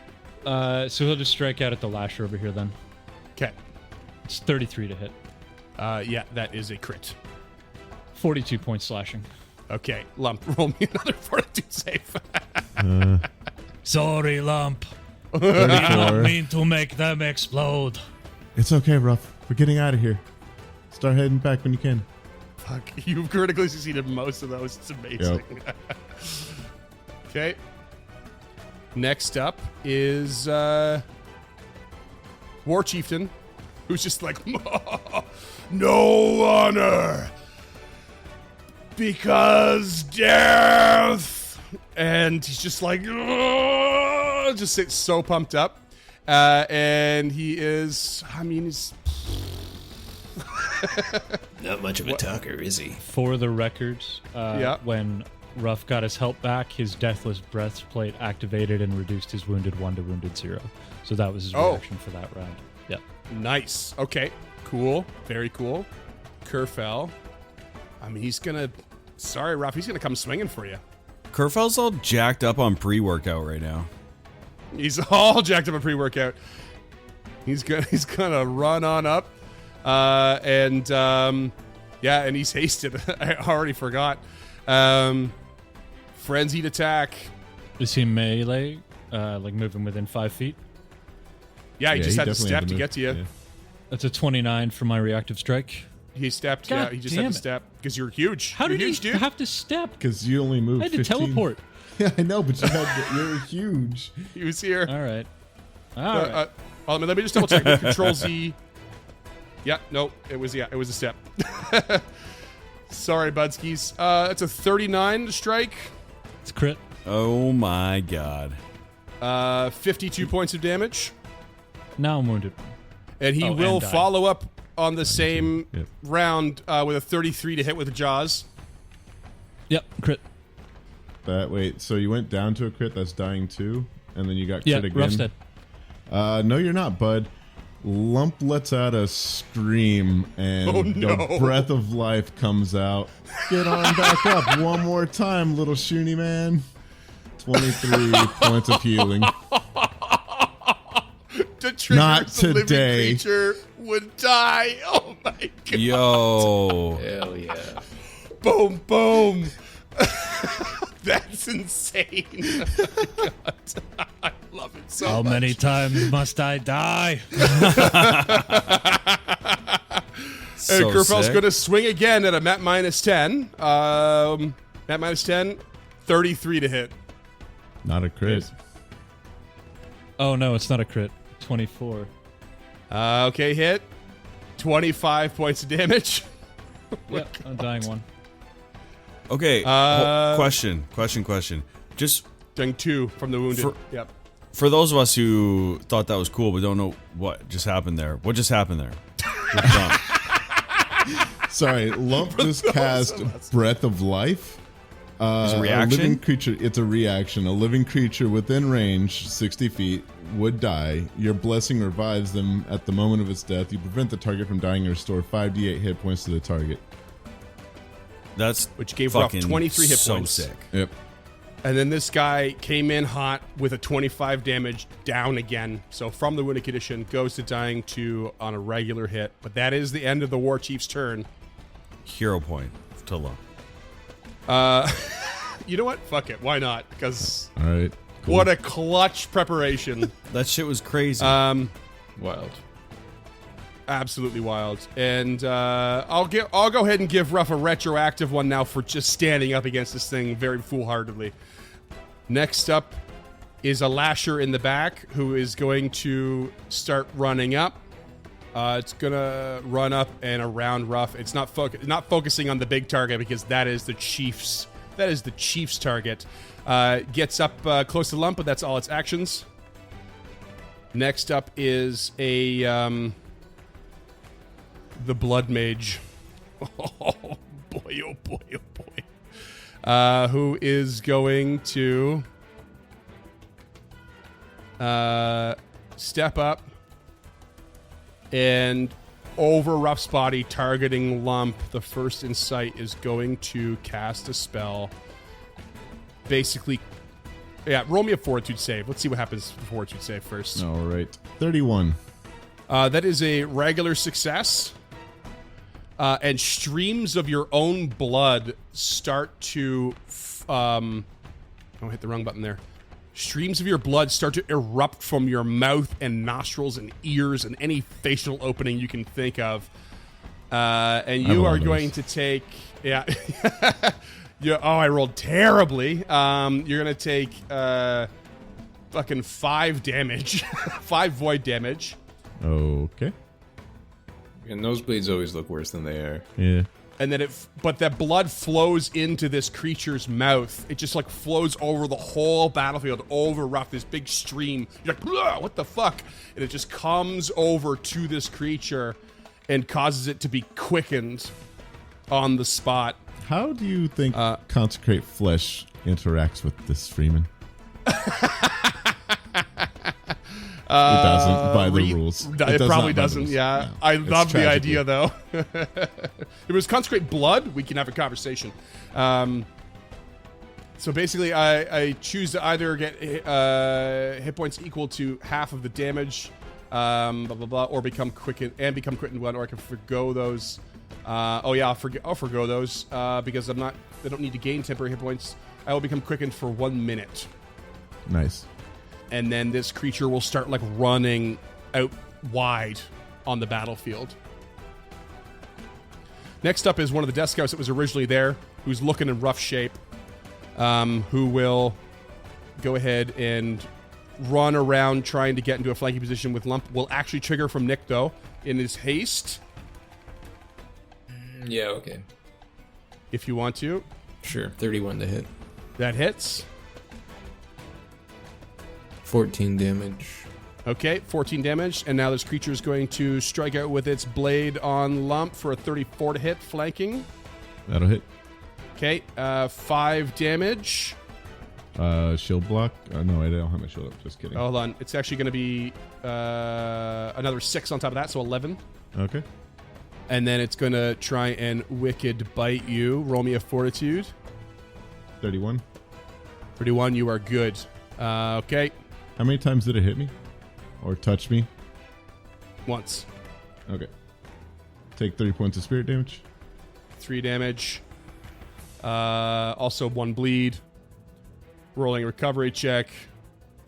So he'll just strike out at the lasher over here then. Okay. It's 33 to hit. Yeah, that is a crit. 42 points slashing. Okay, Lump, roll me another fortitude save. Sorry, Lump. 34. mean to make them explode. It's okay, Ruff. We're getting out of here. Start heading back when you can. Fuck, you've critically succeeded most of those. It's amazing. Okay. Next up is War Chieftain, who's just like, no honor, because death. And he's just like, just sits so pumped up. And he is, he's... Not much of a talker, is he? For the record, Yeah. when Ruff got his health back, his Deathless Breastplate activated and reduced his wounded 1 to wounded 0. So that was his reaction for that round. Yeah. Nice. Okay. Cool. Very cool. Kerfell. He's gonna... Sorry, Ruff. He's gonna come swinging for you. Kerfel's all jacked up on pre-workout right now. He's all jacked up a pre-workout. He's gonna run on up. And he's hasted. I already forgot. Frenzied attack. Is he melee, like moving within 5 feet? Yeah, he just had to definitely step had to move. get to you. Yeah. That's a 29 for my reactive strike. He stepped. God Yeah, he just had damn to it. step because you're huge. How you're did huge, he dude? have to step? Because you only moved I had to 15. teleport. Yeah, I know, but you're huge. He was here. All right. All right. Let me just double check. Control Z. Yeah, no, it was a step. Sorry, Budskis. It's a 39 to strike. It's crit. Oh my god. 52 points of damage. Now I'm wounded. And he Oh, will and die. follow up on the same Yep. round with a 33 to hit with the jaws. Yep, crit. Wait, so you went down to a crit, that's dying too, and then you got Yeah, crit again? Ruff's dead. No, you're not, bud. Lump lets out a scream, and Oh, no. the breath of life comes out. Get on back up one more time, little Shoonie man. 23 points of healing. To trigger Not the living today. creature would die. Oh my god. Yo. Hell yeah. Boom, boom. That's insane. God. I love it so How much. many times must I die? And So Kerfel's sick. going to swing again at a Mat minus 10. Mat minus 10, 33 to hit. Not a crit. Oh no, it's not a crit. 24. Okay, hit. 25 points of damage. Yep, I'm dying one. Okay. Question. Just Doing 2 from the wounded. For- Yep. for those of us who thought that was cool but don't know what just happened there. What just happened there? With Lump? Sorry, Lump just cast Breath of Life. It's a A reaction? living creature. It's a reaction. A living creature within range, 60 feet, would die. Your blessing revives them at the moment of its death. You prevent the target from dying and restore 5d8 hit points to the target. That's Which gave Ruff fucking 23 hit so points. sick. Yep. And then this guy came in hot with a 25 damage down again. So from the wounded condition, goes to dying 2 on a regular hit. But that is the end of the War Chief's turn. Hero point to Lump. You know what? Fuck it. Why not? Because All right. Cool. what a clutch preparation. That shit was crazy. Wild. Absolutely wild. And I'll go ahead and give Ruff a retroactive one now for just standing up against this thing very foolhardily. Next up is a Lasher in the back who is going to start running up. It's gonna run up and around Ruff. It's not focusing on the big target because that is the Chief's target. Gets up close to Lump, but that's all its actions. Next up is a the Blood Mage. Oh boy! Oh boy! Oh boy! Who is going to step up and over Ruff's body, targeting Lump. The first in sight is going to cast a spell. Basically, yeah, roll me a fortitude save. Let's see what happens with the fortitude save first. All right. 31. That is a regular success. And streams of your own blood start to... oh, I hit the wrong button there. Streams of your blood start to erupt from your mouth and nostrils and ears and any facial opening you can think of. And you are going to take... Yeah. I rolled terribly. You're going to take fucking 5 damage. 5 void damage. Okay. And nosebleeds always look worse than they are. Yeah. And then but that blood flows into this creature's mouth. It just like flows over the whole battlefield, over Ruff, this big stream. You're like, "Blah, what the fuck?" And it just comes over to this creature and causes it to be quickened on the spot. How do you think Consecrate Flesh interacts with this Freeman? It doesn't, by the rules. It does probably not by the doesn't, rules. yeah. No. I It's love the tragically- idea, though. If it was Consecrate Blood, we can have a conversation. So basically, I choose to either get hit points equal to half of the damage, blah, blah, blah, or become quickened 1, or I can forgo those. I'll forgo those because they don't need to gain temporary hit points. I will become quickened for 1 minute. Nice. And then this creature will start like running out wide on the battlefield. Next up is one of the Death Scouts that was originally there, who's looking in rough shape, who will go ahead and run around trying to get into a flanking position with Lump. Will actually trigger from Nick, though, in his haste, Yeah, okay. if you want to. Sure. 31 to hit. That hits. 14 damage. Okay, 14 damage. And now this creature is going to strike out with its blade on Lump for a 34 to hit, flanking. That'll hit. Okay, 5 damage. Shield block. No, I don't have my shield up. Just kidding. Oh, hold on. It's actually going to be another 6 on top of that, so 11. Okay. And then it's going to try and Wicked Bite you. Roll me a Fortitude. 31. 31, you are good. Okay, How many times did it hit me? Or touch me? once. Okay. Take 30 points of spirit damage. 3 damage. Also 1 bleed. Rolling a recovery check.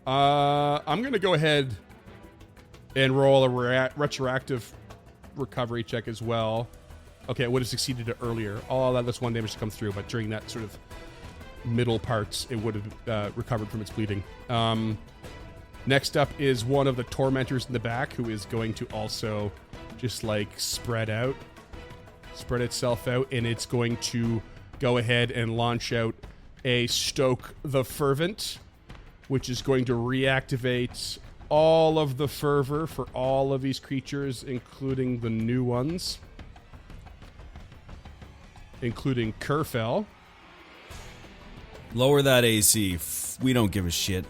I'm going to go ahead and roll a retroactive recovery check as well. Okay, it would have succeeded it earlier. All that's 1 damage to come through, but during that sort of middle parts, it would have recovered from its bleeding. Next up is one of the tormentors in the back, who is going to also just like spread itself out, and it's going to go ahead and launch out a Stoke the Fervent, which is going to reactivate all of the fervor for all of these creatures, including the new ones, including Kerfell. Lower that AC. We don't give a shit.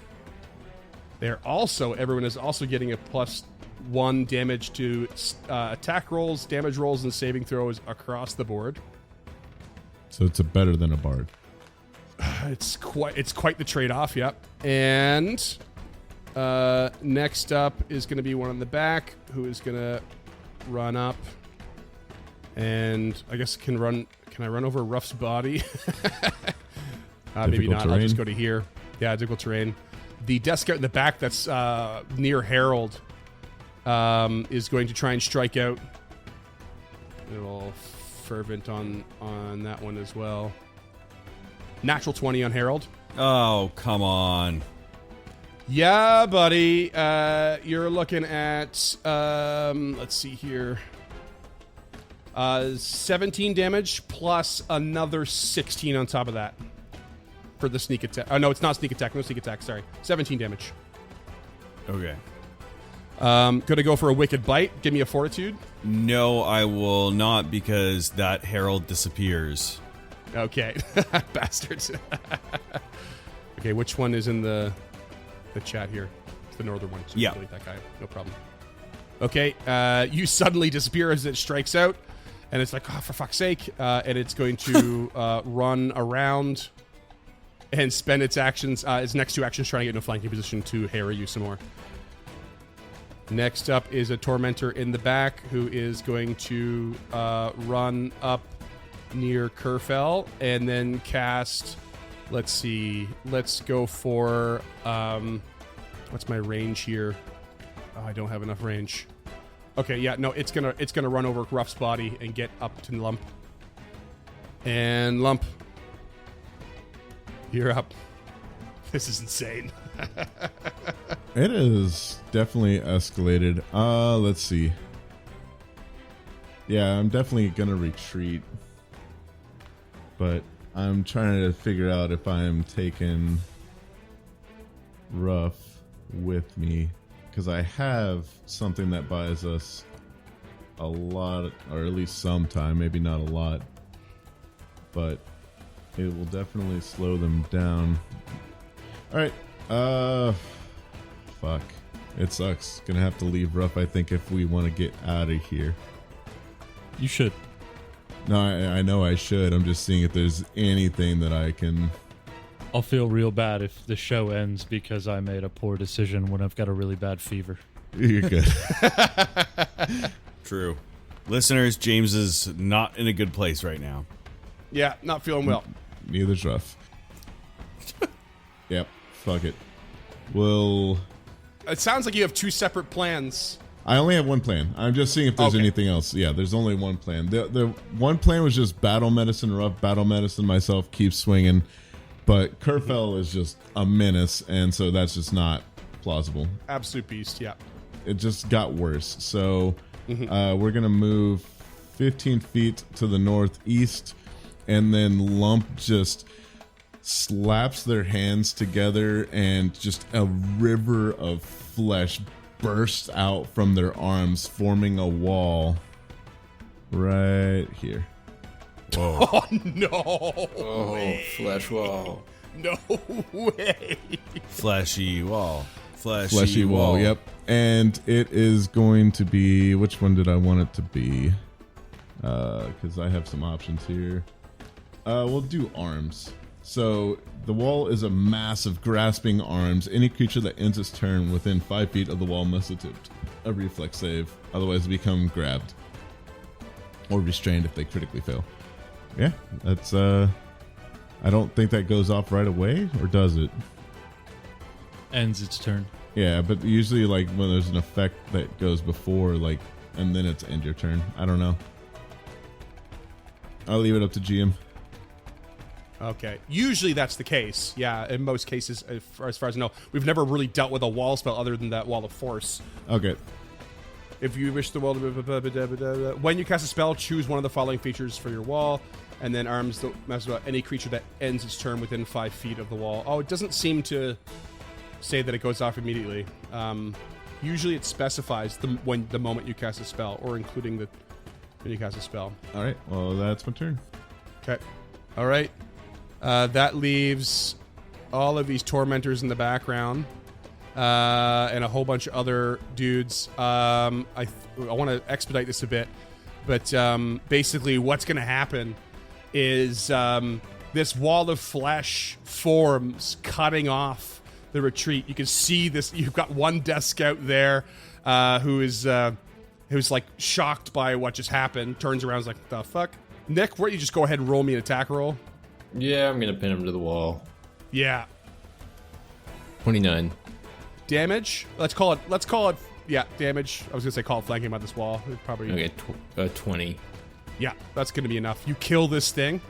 Everyone is also getting a +1 damage to attack rolls, damage rolls, and saving throws across the board. So it's better than a bard. It's quite the trade-off, yep. And next up is going to be one in the back who is going to run up, and I guess can I run over Ruff's body? Maybe not. Terrain. I'll just go to here. Yeah, difficult terrain. The death scout in the back that's near Harold is going to try and strike out. A little fervent on that one as well. Natural 20 on Harold. Oh, come on. Yeah, buddy. You're looking at, let's see here. 17 damage plus another 16 on top of that. For the sneak attack. Oh, no, it's not sneak attack. No sneak attack. Sorry. 17 damage. Okay. Gonna go for a Wicked Bite. Give me a Fortitude. No, I will not, because that herald disappears. Okay. Bastards. Okay, which one is in the chat here? It's the northern one. So Yeah. delete that guy. No problem. Okay. You suddenly disappear as it strikes out. And it's like, oh, for fuck's sake. And it's going to run around and spend its actions, its next 2 actions trying to get in a flanking position to harry you some more. Next up is a Tormentor in the back who is going to run up near Kerfell and then cast, let's see, let's go for, what's my range here? Oh, I don't have enough range. Okay, yeah, no, it's gonna run over Ruff's body and get up to Lump. And Lump, you're up. This is insane. It is definitely escalated. Let's see. Yeah, I'm definitely gonna retreat. But I'm trying to figure out if I'm taking Ruff with me. Because I have something that buys us a lot, or at least some time, maybe not a lot. But it will definitely slow them down. Alright, fuck. It sucks. Gonna have to leave Ruff, I think, if we want to get out of here. You should. No, I know I should. I'm just seeing if there's anything that I can... I'll feel real bad if the show ends because I made a poor decision when I've got a really bad fever. You're good. True. Listeners, James is not in a good place right now. Yeah, not feeling well. Neither's Ruff. Yep, fuck it. Well... It sounds like you have 2 separate plans. I only have one plan. I'm just seeing if there's Okay. anything else. Yeah, there's only one plan. The one plan was just battle medicine Ruff, battle medicine myself, keep swinging. But Kerfell is just a menace, and so that's just not plausible. Absolute beast, yeah. It just got worse. So we're going to move 15 feet to the northeast, and then Lump just slaps their hands together, and just a river of flesh bursts out from their arms, forming a wall right here. Whoa. Oh no! Oh, flesh wall. No way! Fleshy wall. Fleshy wall. Yep. And it is going to be, which one did I want it to be? Because I have some options here. We'll do arms. So the wall is a mass of grasping arms. Any creature that ends its turn within 5 feet of the wall must attempt a reflex save, otherwise become grabbed or restrained if they critically fail. Yeah, that's I don't think that goes off right away, or does it? Ends its turn. Yeah, but usually like when there's an effect that goes before, like, and then it's end your turn. I don't know. I'll leave it up to GM. Okay. Usually that's the case. Yeah, in most cases, as far as I know, we've never really dealt with a wall spell other than that Wall of Force. Okay. If you wish the wall to... When you cast a spell, choose one of the following features for your wall, and then arms the any creature that ends its turn within 5 feet of the wall. Oh, it doesn't seem to say that it goes off immediately. Usually it specifies the moment you cast a spell, or including when you cast a spell. All right. Well, that's my turn. Okay. All right. That leaves all of these tormentors in the background, and a whole bunch of other dudes. I want to expedite this a bit, but basically what's going to happen is this wall of flesh forms, cutting off the retreat. You can see this. You've got one Death Scout there who's like shocked by what just happened. Turns around, is like, "The fuck, Nick? Why don't you just go ahead and roll me an attack roll?" Yeah, I'm gonna pin him to the wall. Yeah. 29. Damage. Let's call it. Yeah, damage. I was gonna say call it flanking him on this wall. It probably. Okay, 20. Yeah, that's gonna be enough. You kill this thing.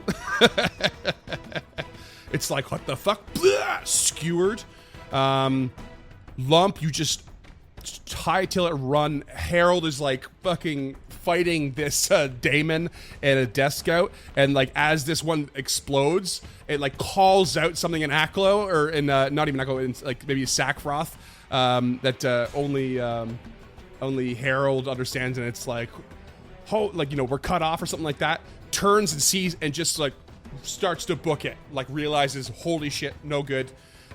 It's like, what the fuck? Blah! Skewered. Lump, you just hightail it, run. Harold is like fucking fighting this daemon and a Death Scout, and like as this one explodes, it like calls out something in Aklo, or in not even Aklo, in like maybe Sackfroth, that only Harold understands, and it's like, like, you know, we're cut off or something like that. Turns and sees and just like starts to book it, like realizes, holy shit, no good.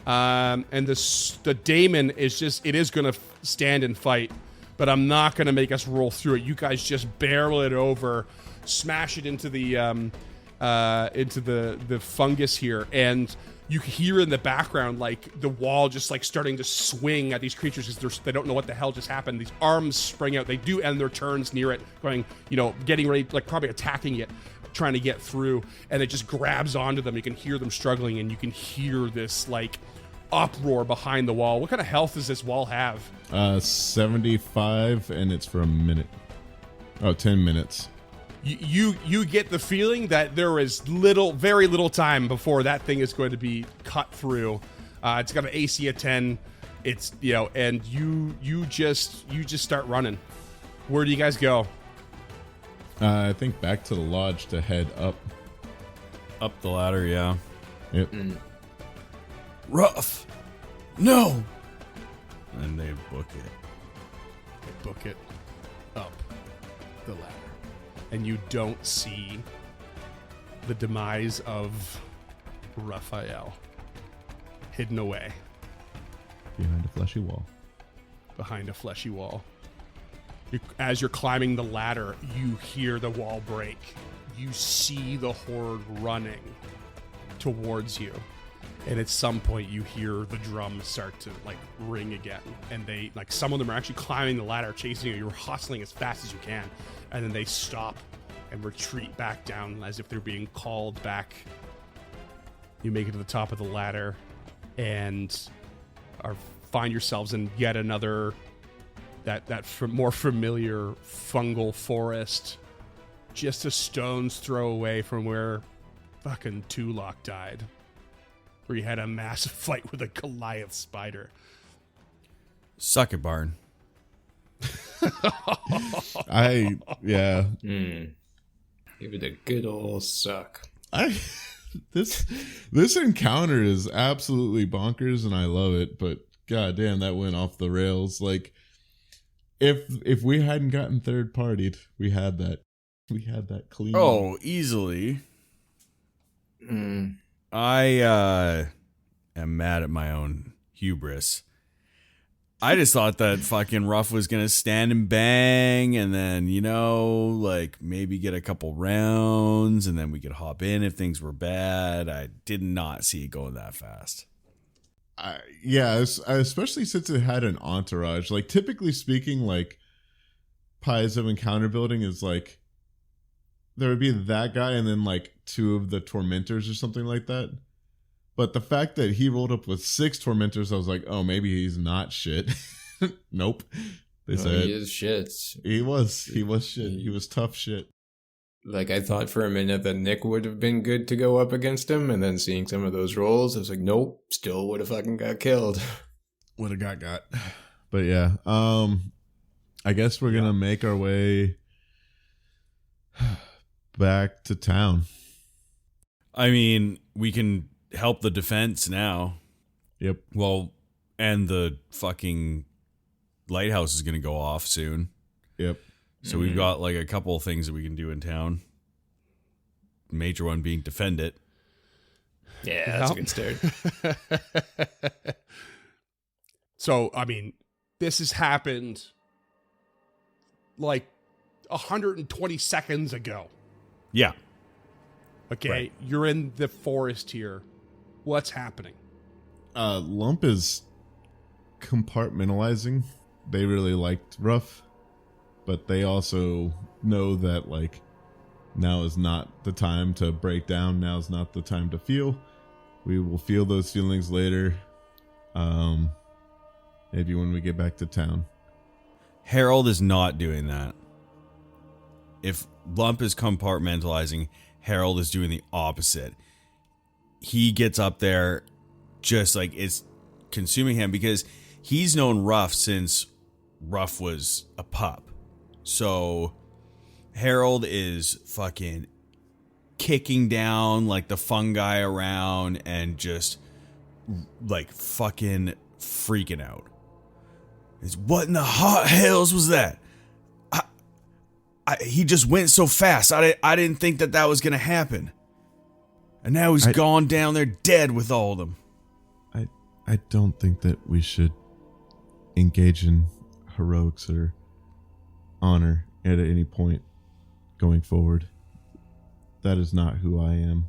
And the daemon is just, it is gonna stand and fight, but I'm not gonna make us roll through it. You guys just barrel it over, smash it into the fungus here, and you hear in the background like the wall just like starting to swing at these creatures because they don't know what the hell just happened. These arms spring out. They do end their turns near it, going, you know, getting ready, like probably attacking it, trying to get through, and it just grabs onto them. You can hear them struggling, and you can hear this like uproar behind the wall. What kind of health does this wall have? 75, and it's for a minute. Oh, 10 minutes. You get the feeling that there is very little time before that thing is going to be cut through. It's got an AC of 10. It's, you know, and you just start running. Where do you guys go? I think back to the lodge to head up. Up the ladder, yeah. Yep. Rough. No. And they book it. They book it up the ladder, and you don't see the demise of Raphael hidden away Behind a fleshy wall. behind a fleshy wall. As you're climbing the ladder, you hear the wall break. You see the horde running towards you. And at some point you hear the drums start to like ring again. And they, like, some of them are actually climbing the ladder, chasing you. You're hustling as fast as you can. And then they stop and retreat back down as if they're being called back. You make it to the top of the ladder and find yourselves in yet another more familiar fungal forest, just a stone's throw away from where fucking Tulok died, where you had a massive fight with a Goliath spider. Suck it, Barn. Yeah. Give it a good old suck. This encounter is absolutely bonkers, and I love it, but god damn, that went off the rails. Like, if we hadn't gotten third partied, we had that clean. Oh, easily. Mm. I am mad at my own hubris. I just thought that fucking Ruff was gonna stand and bang, and then like maybe get a couple rounds, and then we could hop in if things were bad. I did not see it going that fast. Especially since it had an entourage. Like, typically speaking, like, Paizo encounter building is like there would be that guy and then like 2 of the tormentors or something like that. But the fact that he rolled up with 6 tormentors, I was like, oh, maybe he's not shit. Nope. They said he is shit. He was shit. He was tough shit. Like, I thought for a minute that Nick would have been good to go up against him, and then seeing some of those rolls, I was like, nope, still would have fucking got killed. Would have got. But yeah, I guess we're gonna make our way back to town. I mean, we can help the defense now. Yep. Well, and the fucking lighthouse is going to go off soon. Yep. So we've got like a couple of things that we can do in town. Major one being defend it. Yeah, that's a good start. So, I mean, this has happened like 120 seconds ago. Yeah. Okay, Right. You're in the forest here. What's happening? Lump is compartmentalizing. They really liked Ruff, but they also know that like now is not the time to break down. Now is not the time to feel. We will feel those feelings later. Maybe when we get back to town. Harold is not doing that. If Lump is compartmentalizing, Harold is doing the opposite. He gets up there just like it's consuming him because he's known Ruff since Ruff was a pup. So Harold is fucking kicking down like the fungi around and just like fucking freaking out. It's, what in the hot hells was that? He just went so fast. I didn't think that was gonna happen. And now he's gone down there dead with all of them. I don't think that we should engage in heroics or honor at any point going forward. That is not who I am.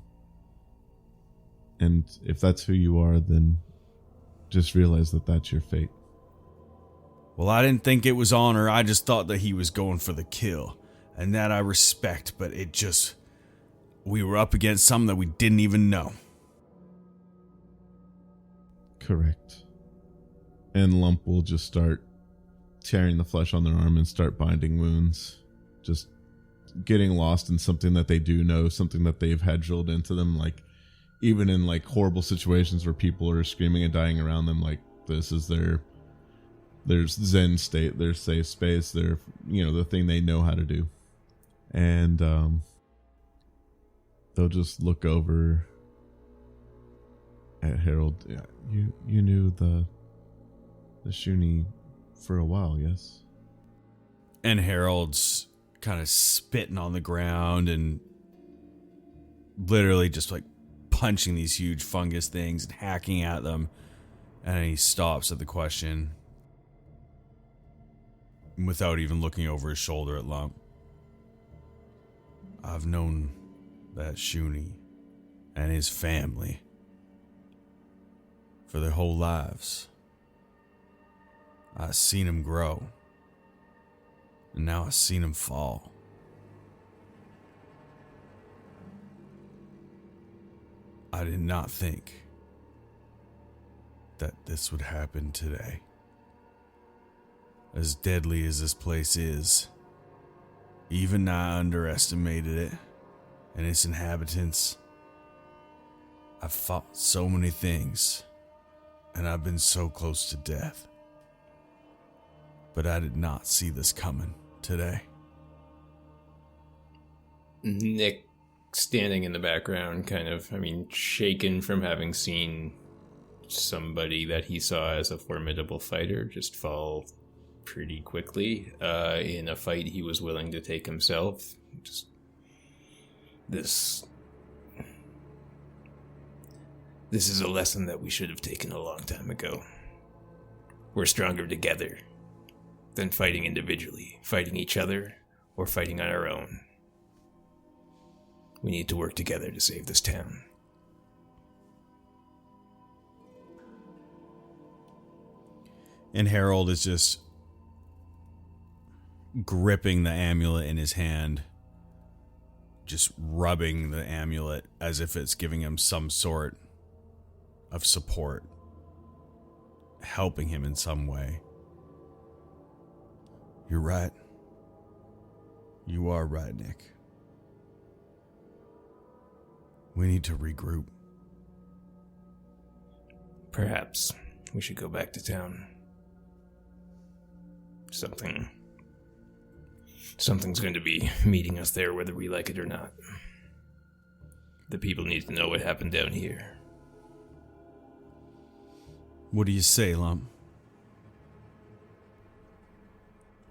And if that's who you are, then just realize that that's your fate. Well, I didn't think it was honor. I just thought that he was going for the kill. And that I respect, but it just... We were up against something that we didn't even know. Correct. And Lump will just start tearing the flesh on their arm and start binding wounds. Just getting lost in something that they do know, something that they've had drilled into them. Like, even in like horrible situations where people are screaming and dying around them, like this is their Zen state, their safe space, their, the thing they know how to do. And they'll just look over at Harold. Yeah, you knew the Shuni for a while, yes? And Harold's kind of spitting on the ground and literally just like punching these huge fungus things and hacking at them. And he stops at the question without even looking over his shoulder at Lump. I've known that Shuni and his family for their whole lives. I've seen him grow, and now I've seen him fall. I did not think that this would happen today. As deadly as this place is, even I underestimated it and its inhabitants. I've fought so many things, and I've been so close to death. But I did not see this coming today. Nick standing in the background, kind of, shaken from having seen somebody that he saw as a formidable fighter just fall pretty quickly in a fight he was willing to take himself. Just this is a lesson that we should have taken a long time ago. We're stronger together than fighting individually, fighting each other, or fighting on our own. We need to work together to save this town. And Harold is just gripping the amulet in his hand, just rubbing the amulet as if it's giving him some sort of support, helping him in some way. You're right. You are right, Nick. We need to regroup. Perhaps we should go back to town. Something's going to be meeting us there, whether we like it or not. The people need to know what happened down here. What do you say, Lump?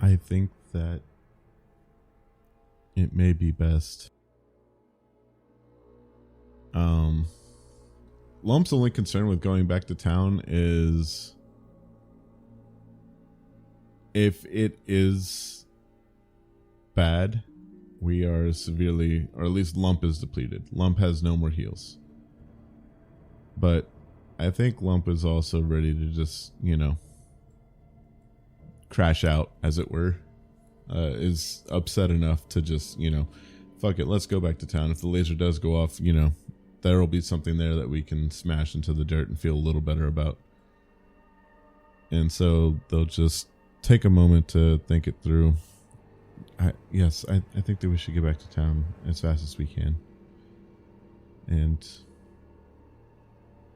I think that it may be best. Lump's only concern with going back to town is if it is bad, we are severely, or at least Lump is depleted. Lump has no more heals. But I think Lump is also ready to just, crash out, as it were. Is upset enough to just, fuck it, let's go back to town. If the laser does go off, there will be something there that we can smash into the dirt and feel a little better about. And so they'll just take a moment to think it through. I think that we should get back to town as fast as we can and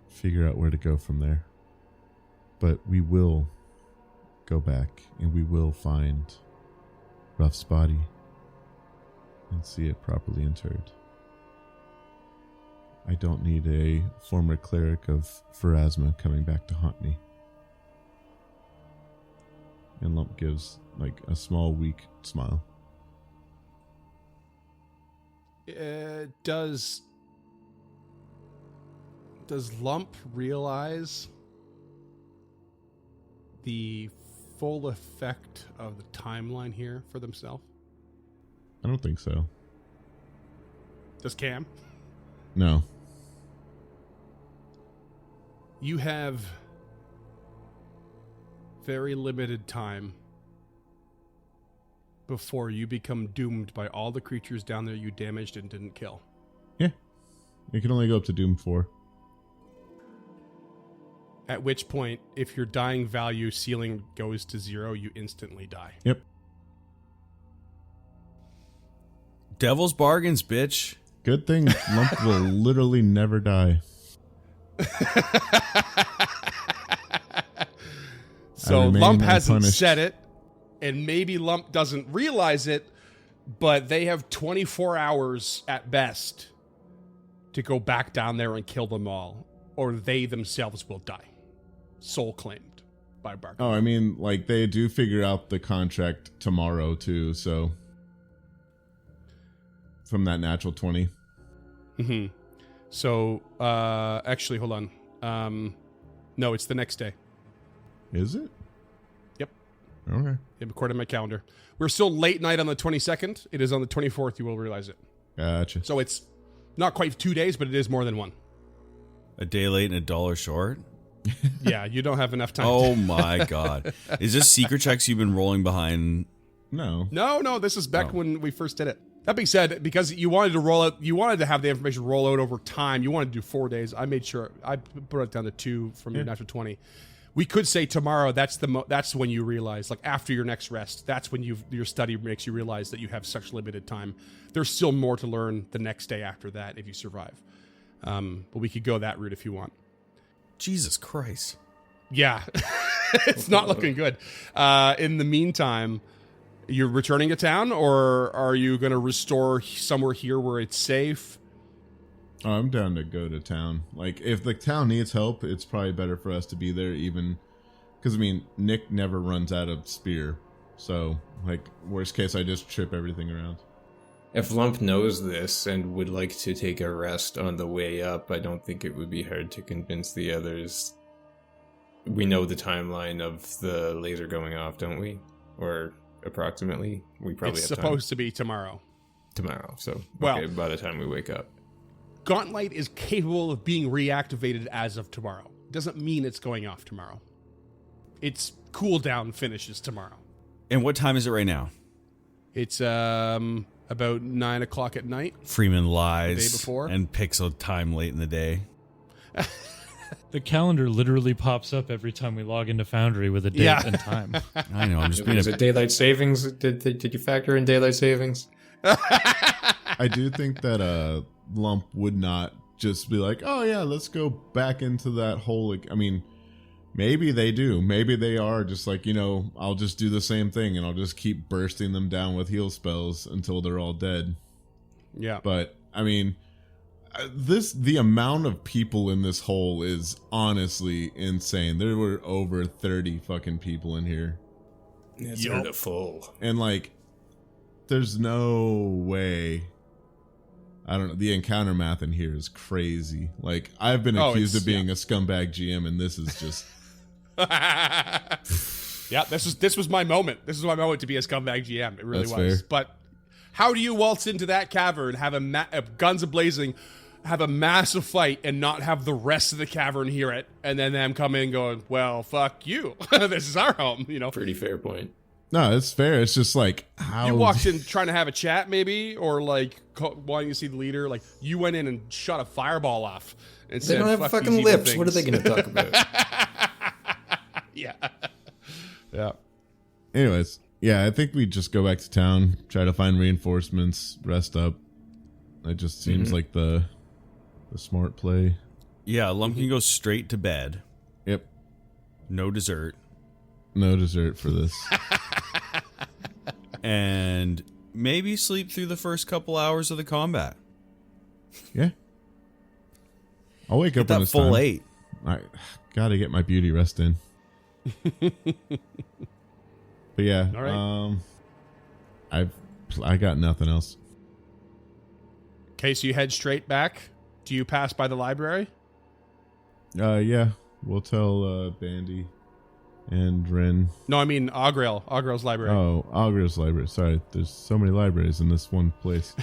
figure out where to go from there. But we will go back and we will find Ruff's body and see it properly interred. I don't need a former cleric of Pharasma coming back to haunt me. And Lump gives a small, weak smile. Does Lump realize the full effect of the timeline here for themselves? I don't think so. Does Cam? No. You have very limited time before you become doomed by all the creatures down there you damaged and didn't kill. Yeah. You can only go up to Doom 4. At which point, if your dying value ceiling goes to 0, you instantly die. Yep. Devil's bargains, bitch. Good thing Lump will literally never die. So Lump hasn't unpunished. said it, and maybe Lump doesn't realize it, but they have 24 hours at best to go back down there and kill them all, or they themselves will die. Soul claimed by Barker. Oh, I mean, they do figure out the contract tomorrow, too, so... From that natural 20. Mm-hmm. So, actually, hold on. No, it's the next day. Is it? Yep. Okay. According to my calendar. We're still late night on the 22nd. It is on the 24th. You will realize it. Gotcha. So it's not quite 2 days, but it is more than one. A day late and $1 short? Yeah, you don't have enough time. Oh my god. Is this secret checks you've been rolling behind? No. No, this is back when we first did it. That being said, because you wanted to have the information roll out over time, you wanted to do 4 days. I made sure I brought it down to 2 from your natural 20. We could say tomorrow. That's when you realize, after your next rest. That's when your study makes you realize that you have such limited time. There's still more to learn the next day after that if you survive. But we could go that route if you want. Jesus Christ. Yeah, it's not looking good. In the meantime, you're returning to town, or are you going to restore somewhere here where it's safe? Oh, I'm down to go to town. If the town needs help, it's probably better for us to be there even Because, I mean, Nick never runs out of spear. So, like, worst case, I just trip everything around. If Lump knows this and would like to take a rest on the way up, I don't think it would be hard to convince the others. We know the timeline of the laser going off, don't we? Or approximately? We probably It's have supposed to be tomorrow. tomorrow. So, Well- okay, by the time we wake up. Gauntlet is capable of being reactivated as of tomorrow. Doesn't mean it's going off tomorrow. Its cooldown finishes tomorrow. And what time is it right now? It's about 9 o'clock at night. Freeman lies The day before? and picks a time late in the day. The calendar literally pops up every time we log into Foundry with a date Yeah. and time. I know, I'm just being Is a it daylight savings? Did you factor in daylight savings? I do think that Lump would not just be like, oh yeah, let's go back into that whole, like, I mean, maybe they do. Maybe they are just like, I'll just do the same thing and I'll just keep bursting them down with heal spells until they're all dead. Yeah. But, I mean, the amount of people in this hole is honestly insane. There were over 30 fucking people in here. It's Yup. sort of full. And, like, there's no way. I don't know. The encounter math in here is crazy. Like, I've been Oh, accused it's- of being a scumbag GM, and this is just. Yeah, this was my moment. This was my moment to be a scumbag GM. It really That's was. fair. But how do you waltz into that cavern, have guns a-blazing, have a massive fight, and not have the rest of the cavern hear it, and then them come in going, well, fuck you. This is our home, Pretty fair point. No, it's fair. It's just like, how. You walked in trying to have a chat, maybe, or like wanting to see the leader. Like you went in and shot a fireball off. And They said, don't have "Fuck fucking these evil lips. What are they things." going to talk about? Yeah. Yeah. Anyways, yeah, I think we just go back to town, try to find reinforcements, rest up. It just seems like the smart play. Yeah, Lump can go straight to bed. Yep. No dessert. No dessert for this. And maybe sleep through the first couple hours of the combat. Yeah. I'll wake Get up when that it's full time. 8. I gotta get my beauty rest in. But yeah, All right. I got nothing else. Okay, so you head straight back. Do you pass by the library? Yeah, we'll tell Bandy and Ren. No, I mean Augrail's library. Oh, Auger's library. Sorry, there's so many libraries in this one place.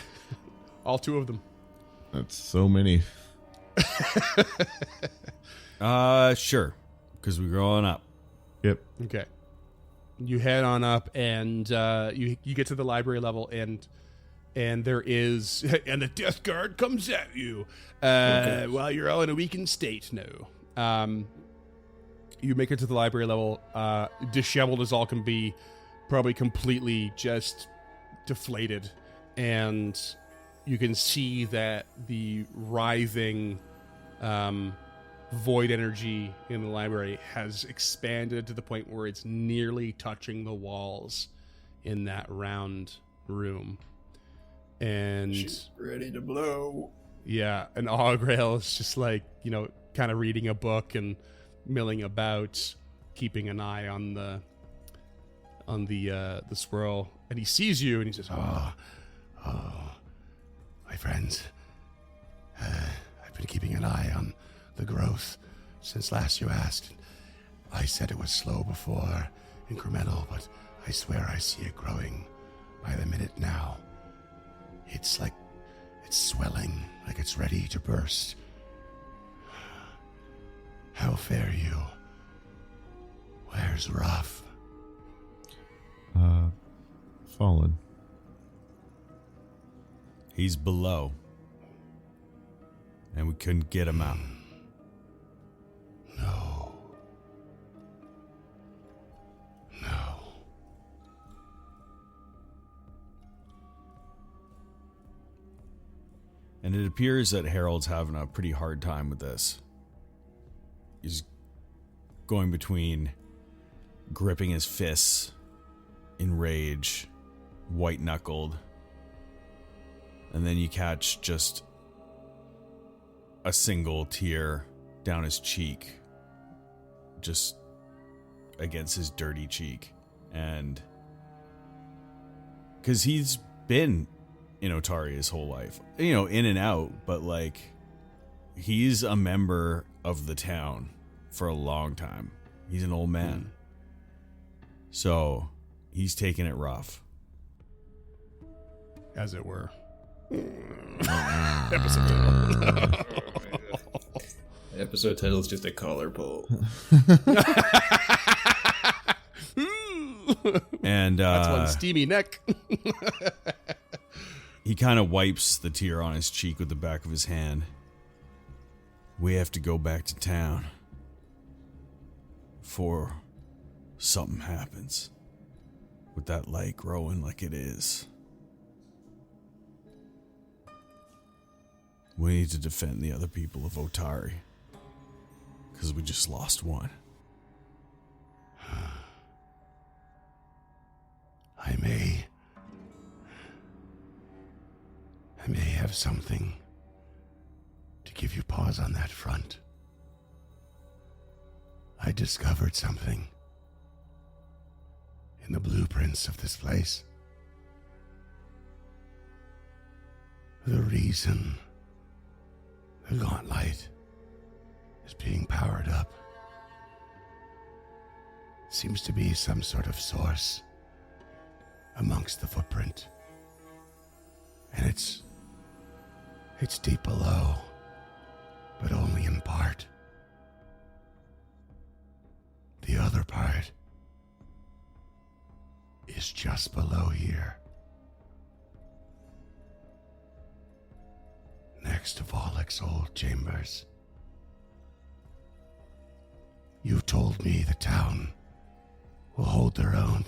All two of them. That's so many. Sure. Because we're growing up. Yep. Okay. You head on up, and you get to the library level, and there is and the death guard comes at you while you're all in a weakened state. No, you make it to the library level, disheveled as all can be, probably completely just deflated, and you can see that the writhing void energy in the library has expanded to the point where it's nearly touching the walls in that round room. And She's ready to blow. yeah, and Augrail is just like, kind of reading a book and milling about, keeping an eye on the swirl. And he sees you and he says, Oh, my friends. I've been keeping an eye on the growth since last you asked. I said it was slow before, incremental, but I swear I see it growing by the minute now. It's like it's swelling, like it's ready to burst. How fare you? Where's Ruff? Fallen. He's below. And we couldn't get him out. No. No. And it appears that Harold's having a pretty hard time with this. He's going between gripping his fists in rage, white-knuckled, and then you catch just a single tear down his cheek. Just against his dirty cheek. And because he's been in Otari his whole life, in and out, but like he's a member of the town for a long time. He's an old man. So he's taking it rough. As it were. Episode title. Episode title is just a collar pull. And That's one steamy neck. he kind of wipes the tear on his cheek with the back of his hand. We have to go back to town before something happens with that light growing like it is. We need to defend the other people of Otari because we just lost one. I may have something to give you pause on that front. I discovered something in the blueprints of this place. The reason the Gauntlight is being powered up seems to be some sort of source amongst the footprint. And it's deep below, but only in part. The other part is just below here. Next to Volek's old chambers. You've told me the town will hold their own.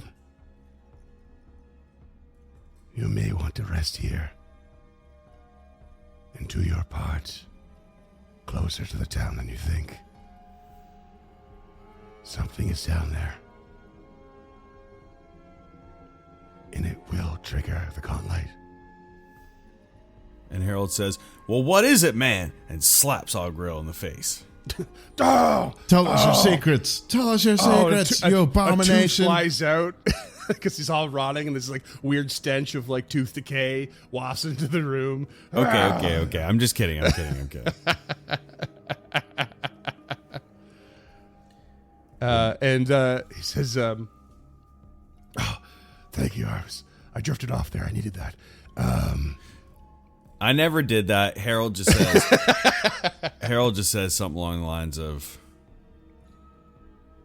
You may want to rest here and do your part closer to the town than you think. Something is down there, and it will trigger the Gauntlight. And Harold says, "Well, what is it, man?" and slaps Ogrill in the face. Oh! Tell us your secrets. Tell us your secrets, you A tooth abomination. flies out because he's all rotting, and there's like weird stench of like tooth decay wafts into the room. Okay. I'm just kidding. I'm kidding. And he says, Oh, thank you. I drifted off there. I needed that. I never did that. Harold just says something along the lines of,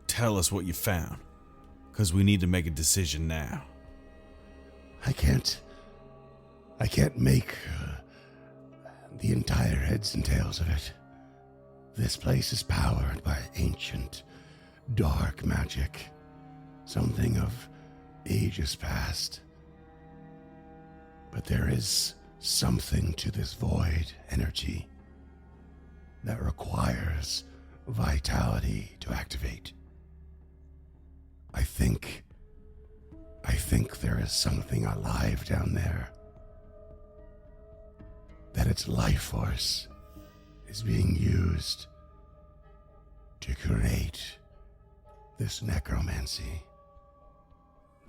"Tell us what you found, because we need to make a decision now." I can't make the entire heads and tails of it. This place is powered by ancient, dark magic. Something of ages past. But there is something to this void energy that requires vitality to activate. I think there is something alive down there. That its life force is being used to create this necromancy,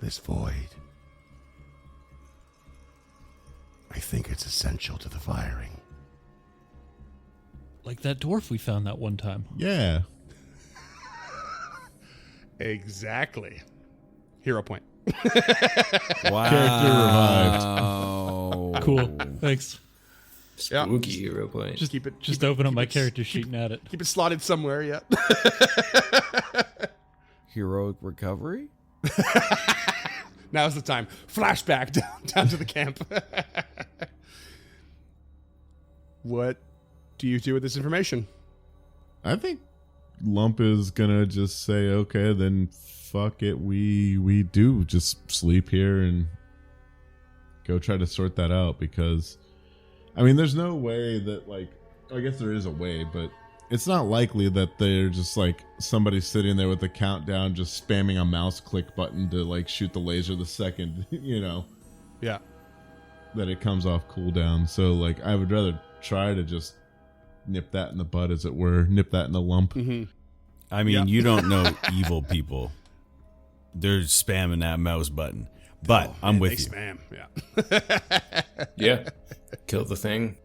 this void. I think it's essential to the firing. Like that dwarf we found that one time. Yeah. exactly. Hero point. Wow. Character revived. Cool. Thanks. Spooky hero point. Just keep it. Just open up my character sheet and add it. Keep it slotted somewhere. Yeah. Heroic recovery? Now's the time. Flashback down to the camp. What do you do with this information? I think Lump is gonna just say, okay, then fuck it. We do just sleep here and go try to sort that out, because I mean, there's no way that, like, I guess there is a way, but it's not likely that they're just like somebody sitting there with a countdown just spamming a mouse click button to like shoot the laser the second, Yeah. that it comes off cooldown. So like I would rather try to just nip that in the bud, as it were, nip that in the lump. Mm-hmm. I mean, Yeah. you don't know evil people. they're spamming that mouse button. But I'm with you. Spam, yeah. Yeah. Kill the thing.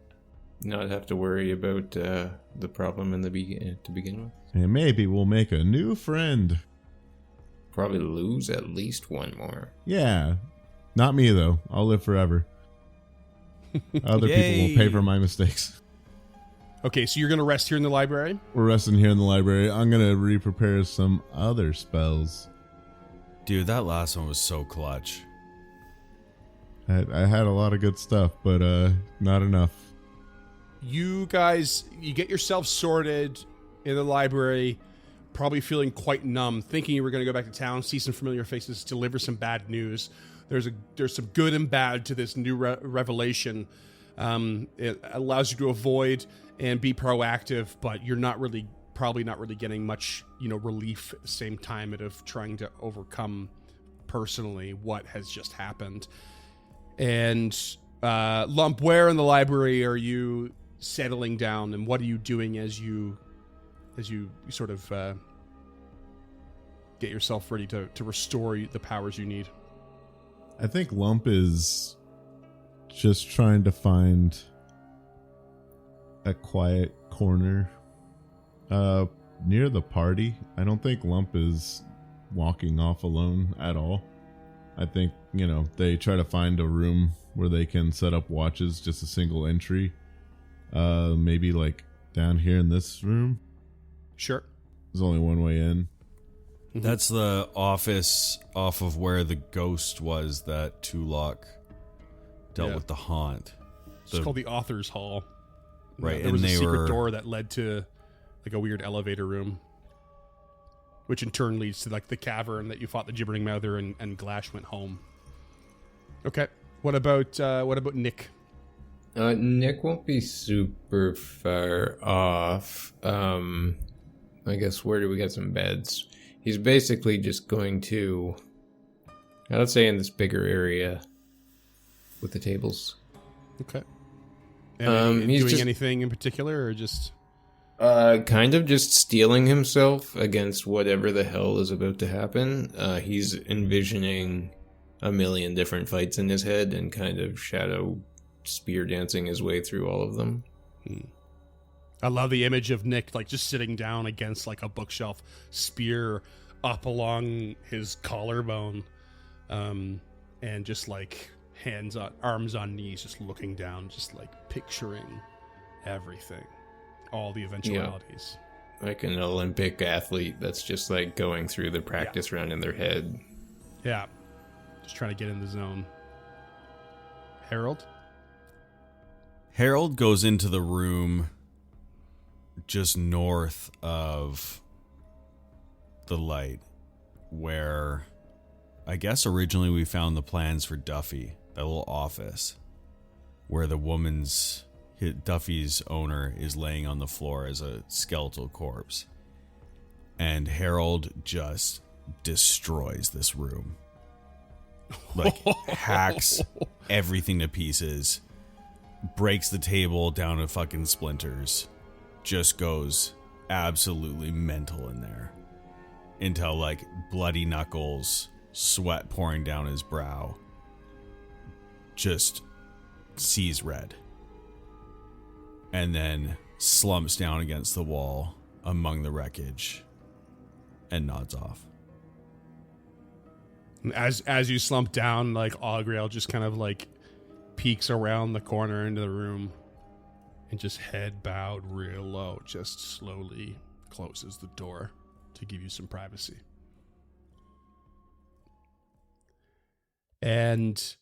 Not have to worry about the problem to begin with. And maybe we'll make a new friend. Probably lose at least one more. Yeah. Not me, though. I'll live forever. Other people Yay. will pay for my mistakes. Okay, so you're gonna rest here in the library. We're resting here in the library. I'm going to re-prepare some other spells. Dude, that last one was so clutch. I had a lot of good stuff, but not enough. You guys, you get yourself sorted in the library, probably feeling quite numb, thinking you were going to go back to town, see some familiar faces, deliver some bad news. There's some good and bad to this new revelation. It allows you to avoid and be proactive, but you're probably not really getting much, relief at the same time of trying to overcome personally what has just happened. And Lump, where in the library are you settling down, and what are you doing as you sort of get yourself ready to restore the powers you need? I think Lump is just trying to find a quiet corner near the party. I don't think Lump is walking off alone at all. I think, they try to find a room where they can set up watches, just a single entry. Maybe like down here in this room. Sure. There's only one way in. That's the office off of where the ghost was that Tulok dealt with the haunt. It's called the Author's Hall. Right, There was and a they secret were door that led to like a weird elevator room, which in turn leads to like the cavern that you fought the Gibbering Mouther and Glash went home. Okay. What about Nick? Nick won't be super far off. I guess where do we get some beds? He's basically just going to, let's say, in this bigger area with the tables. Okay. And he's doing just anything in particular, or just? Kind of just steeling himself against whatever the hell is about to happen. He's envisioning a million different fights in his head and kind of shadow spear dancing his way through all of them. I love the image of Nick like just sitting down against like a bookshelf, spear up along his collarbone, and just like arms on knees, just looking down, just like picturing everything, all the eventualities. Yeah. Like an Olympic athlete that's just like going through the practice run in their head. Yeah, just trying to get in the zone. Harold goes into the room just north of the light, where I guess originally we found the plans for Duffy, that little office where Duffy's owner is laying on the floor as a skeletal corpse. And Harold just destroys this room. Like, hacks everything to pieces, breaks the table down to fucking splinters, just goes absolutely mental in there until like bloody knuckles, sweat pouring down his brow, just sees red, and then slumps down against the wall among the wreckage and nods off. As you slump down, like Aughrael just kind of like peeks around the corner into the room and just head bowed real low, just slowly closes the door to give you some privacy. And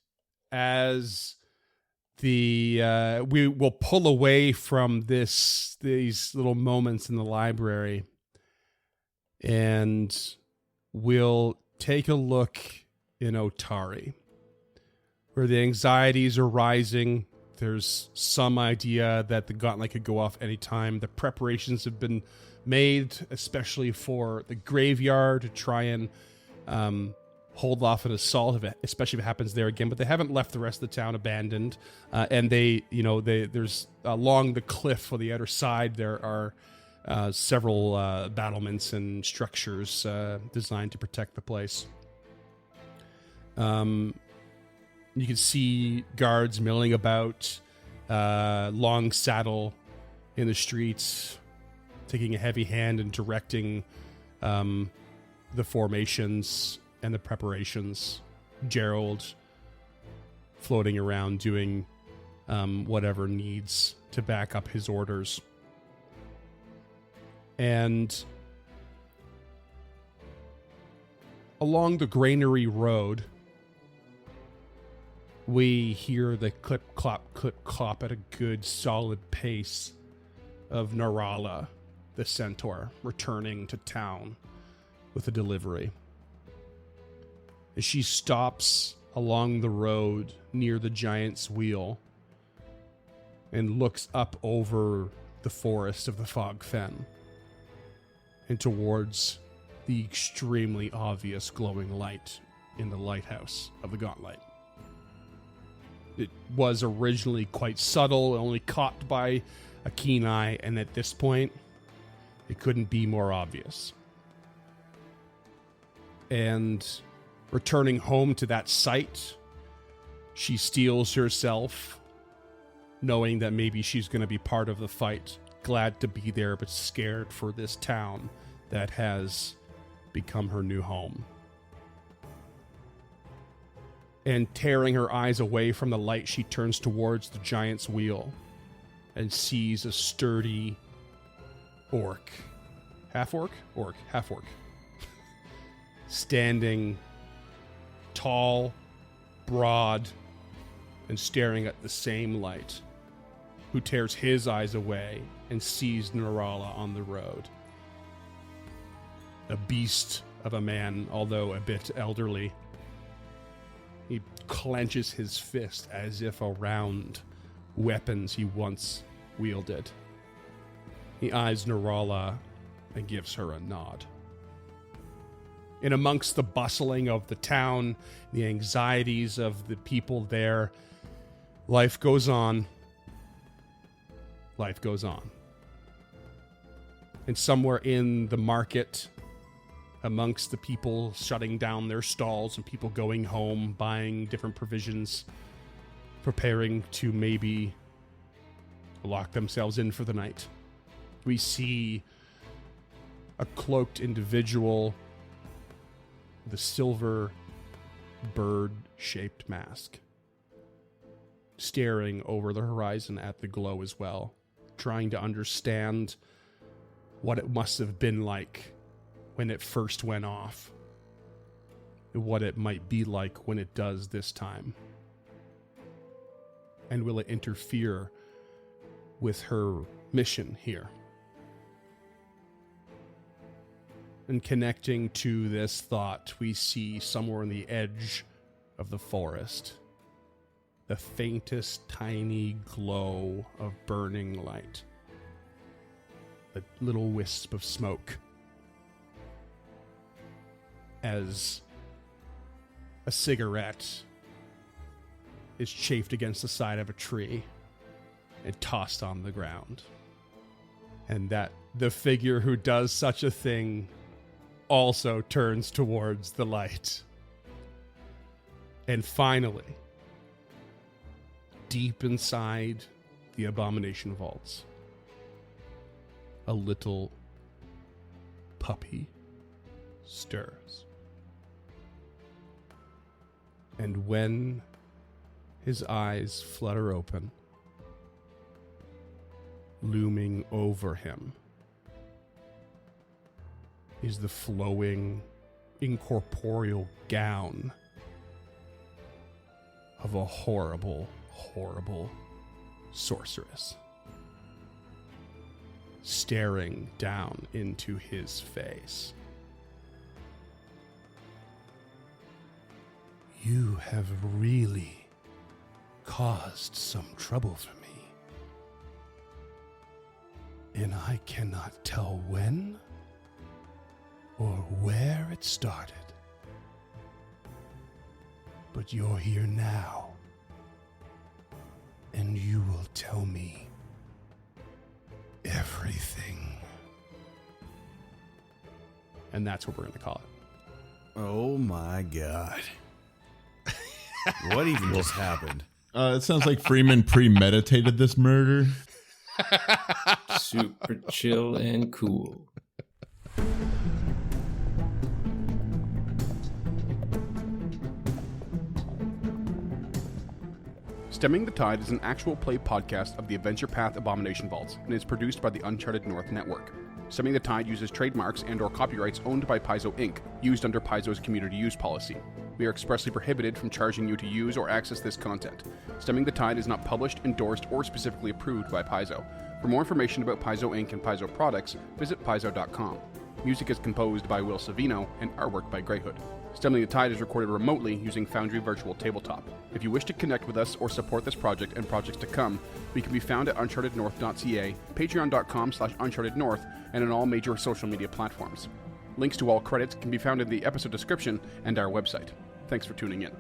as we will pull away from these little moments in the library, and we'll take a look in Otari, where the anxieties are rising. There's some idea that the gauntlet could go off anytime. The preparations have been made, especially for the graveyard, to try and hold off an assault, especially if it happens there again. But they haven't left the rest of the town abandoned. And there's along the cliff on the outer side, there are several battlements and structures designed to protect the place. You can see guards milling about, long saddle in the streets, taking a heavy hand and directing the formations and the preparations. Gerald floating around doing whatever needs to back up his orders. And along the granary road, we hear the clip clop at a good solid pace of Narala, the centaur, returning to town with a delivery. As she stops along the road near the giant's wheel and looks up over the forest of the Fog Fen and towards the extremely obvious glowing light in the lighthouse of the Gauntlet. It was originally quite subtle, only caught by a keen eye, and at this point, it couldn't be more obvious. And returning home to that site, she steels herself, knowing that maybe she's going to be part of the fight, glad to be there, but scared for this town that has become her new home. And tearing her eyes away from the light, she turns towards the giant's wheel and sees a sturdy orc. Half-orc? Orc. Half-orc. Standing tall, broad, and staring at the same light, who tears his eyes away and sees Narala on the road. A beast of a man, although a bit elderly. He clenches his fist as if around weapons he once wielded. He eyes Narala and gives her a nod. In amongst the bustling of the town, the anxieties of the people there, life goes on. Life goes on. And somewhere in the market, amongst the people shutting down their stalls and people going home, buying different provisions, preparing to maybe lock themselves in for the night, we see a cloaked individual with a silver bird-shaped mask staring over the horizon at the glow as well, trying to understand what it must have been like when it first went off, and what it might be like when it does this time. And will it interfere with her mission here? And connecting to this thought, we see somewhere on the edge of the forest the faintest tiny glow of burning light. A little wisp of smoke as a cigarette is chafed against the side of a tree and tossed on the ground. And that the figure who does such a thing also turns towards the light. And finally, deep inside the abomination vaults, a little puppy stirs. And when his eyes flutter open, looming over him is the flowing, incorporeal gown of a horrible, horrible sorceress, staring down into his face. You have really caused some trouble for me, and I cannot tell when or where it started. But you're here now, and you will tell me everything. And that's what we're going to call it. Oh my god. What even just happened? It sounds like Freeman premeditated this murder. Super chill and cool. Stemming the Tide is an actual play podcast of the Adventure Path Abomination Vaults and is produced by the Uncharted North Network. Stemming the Tide uses trademarks and/or copyrights owned by Paizo Inc., used under Paizo's community use policy. We are expressly prohibited from charging you to use or access this content. Stemming the Tide is not published, endorsed, or specifically approved by Paizo. For more information about Paizo Inc. and Paizo products, visit paizo.com. Music is composed by Will Savino and artwork by Greyhood. Stemming the Tide is recorded remotely using Foundry Virtual Tabletop. If you wish to connect with us or support this project and projects to come, we can be found at unchartednorth.ca, patreon.com/unchartednorth, and on all major social media platforms. Links to all credits can be found in the episode description and our website. Thanks for tuning in.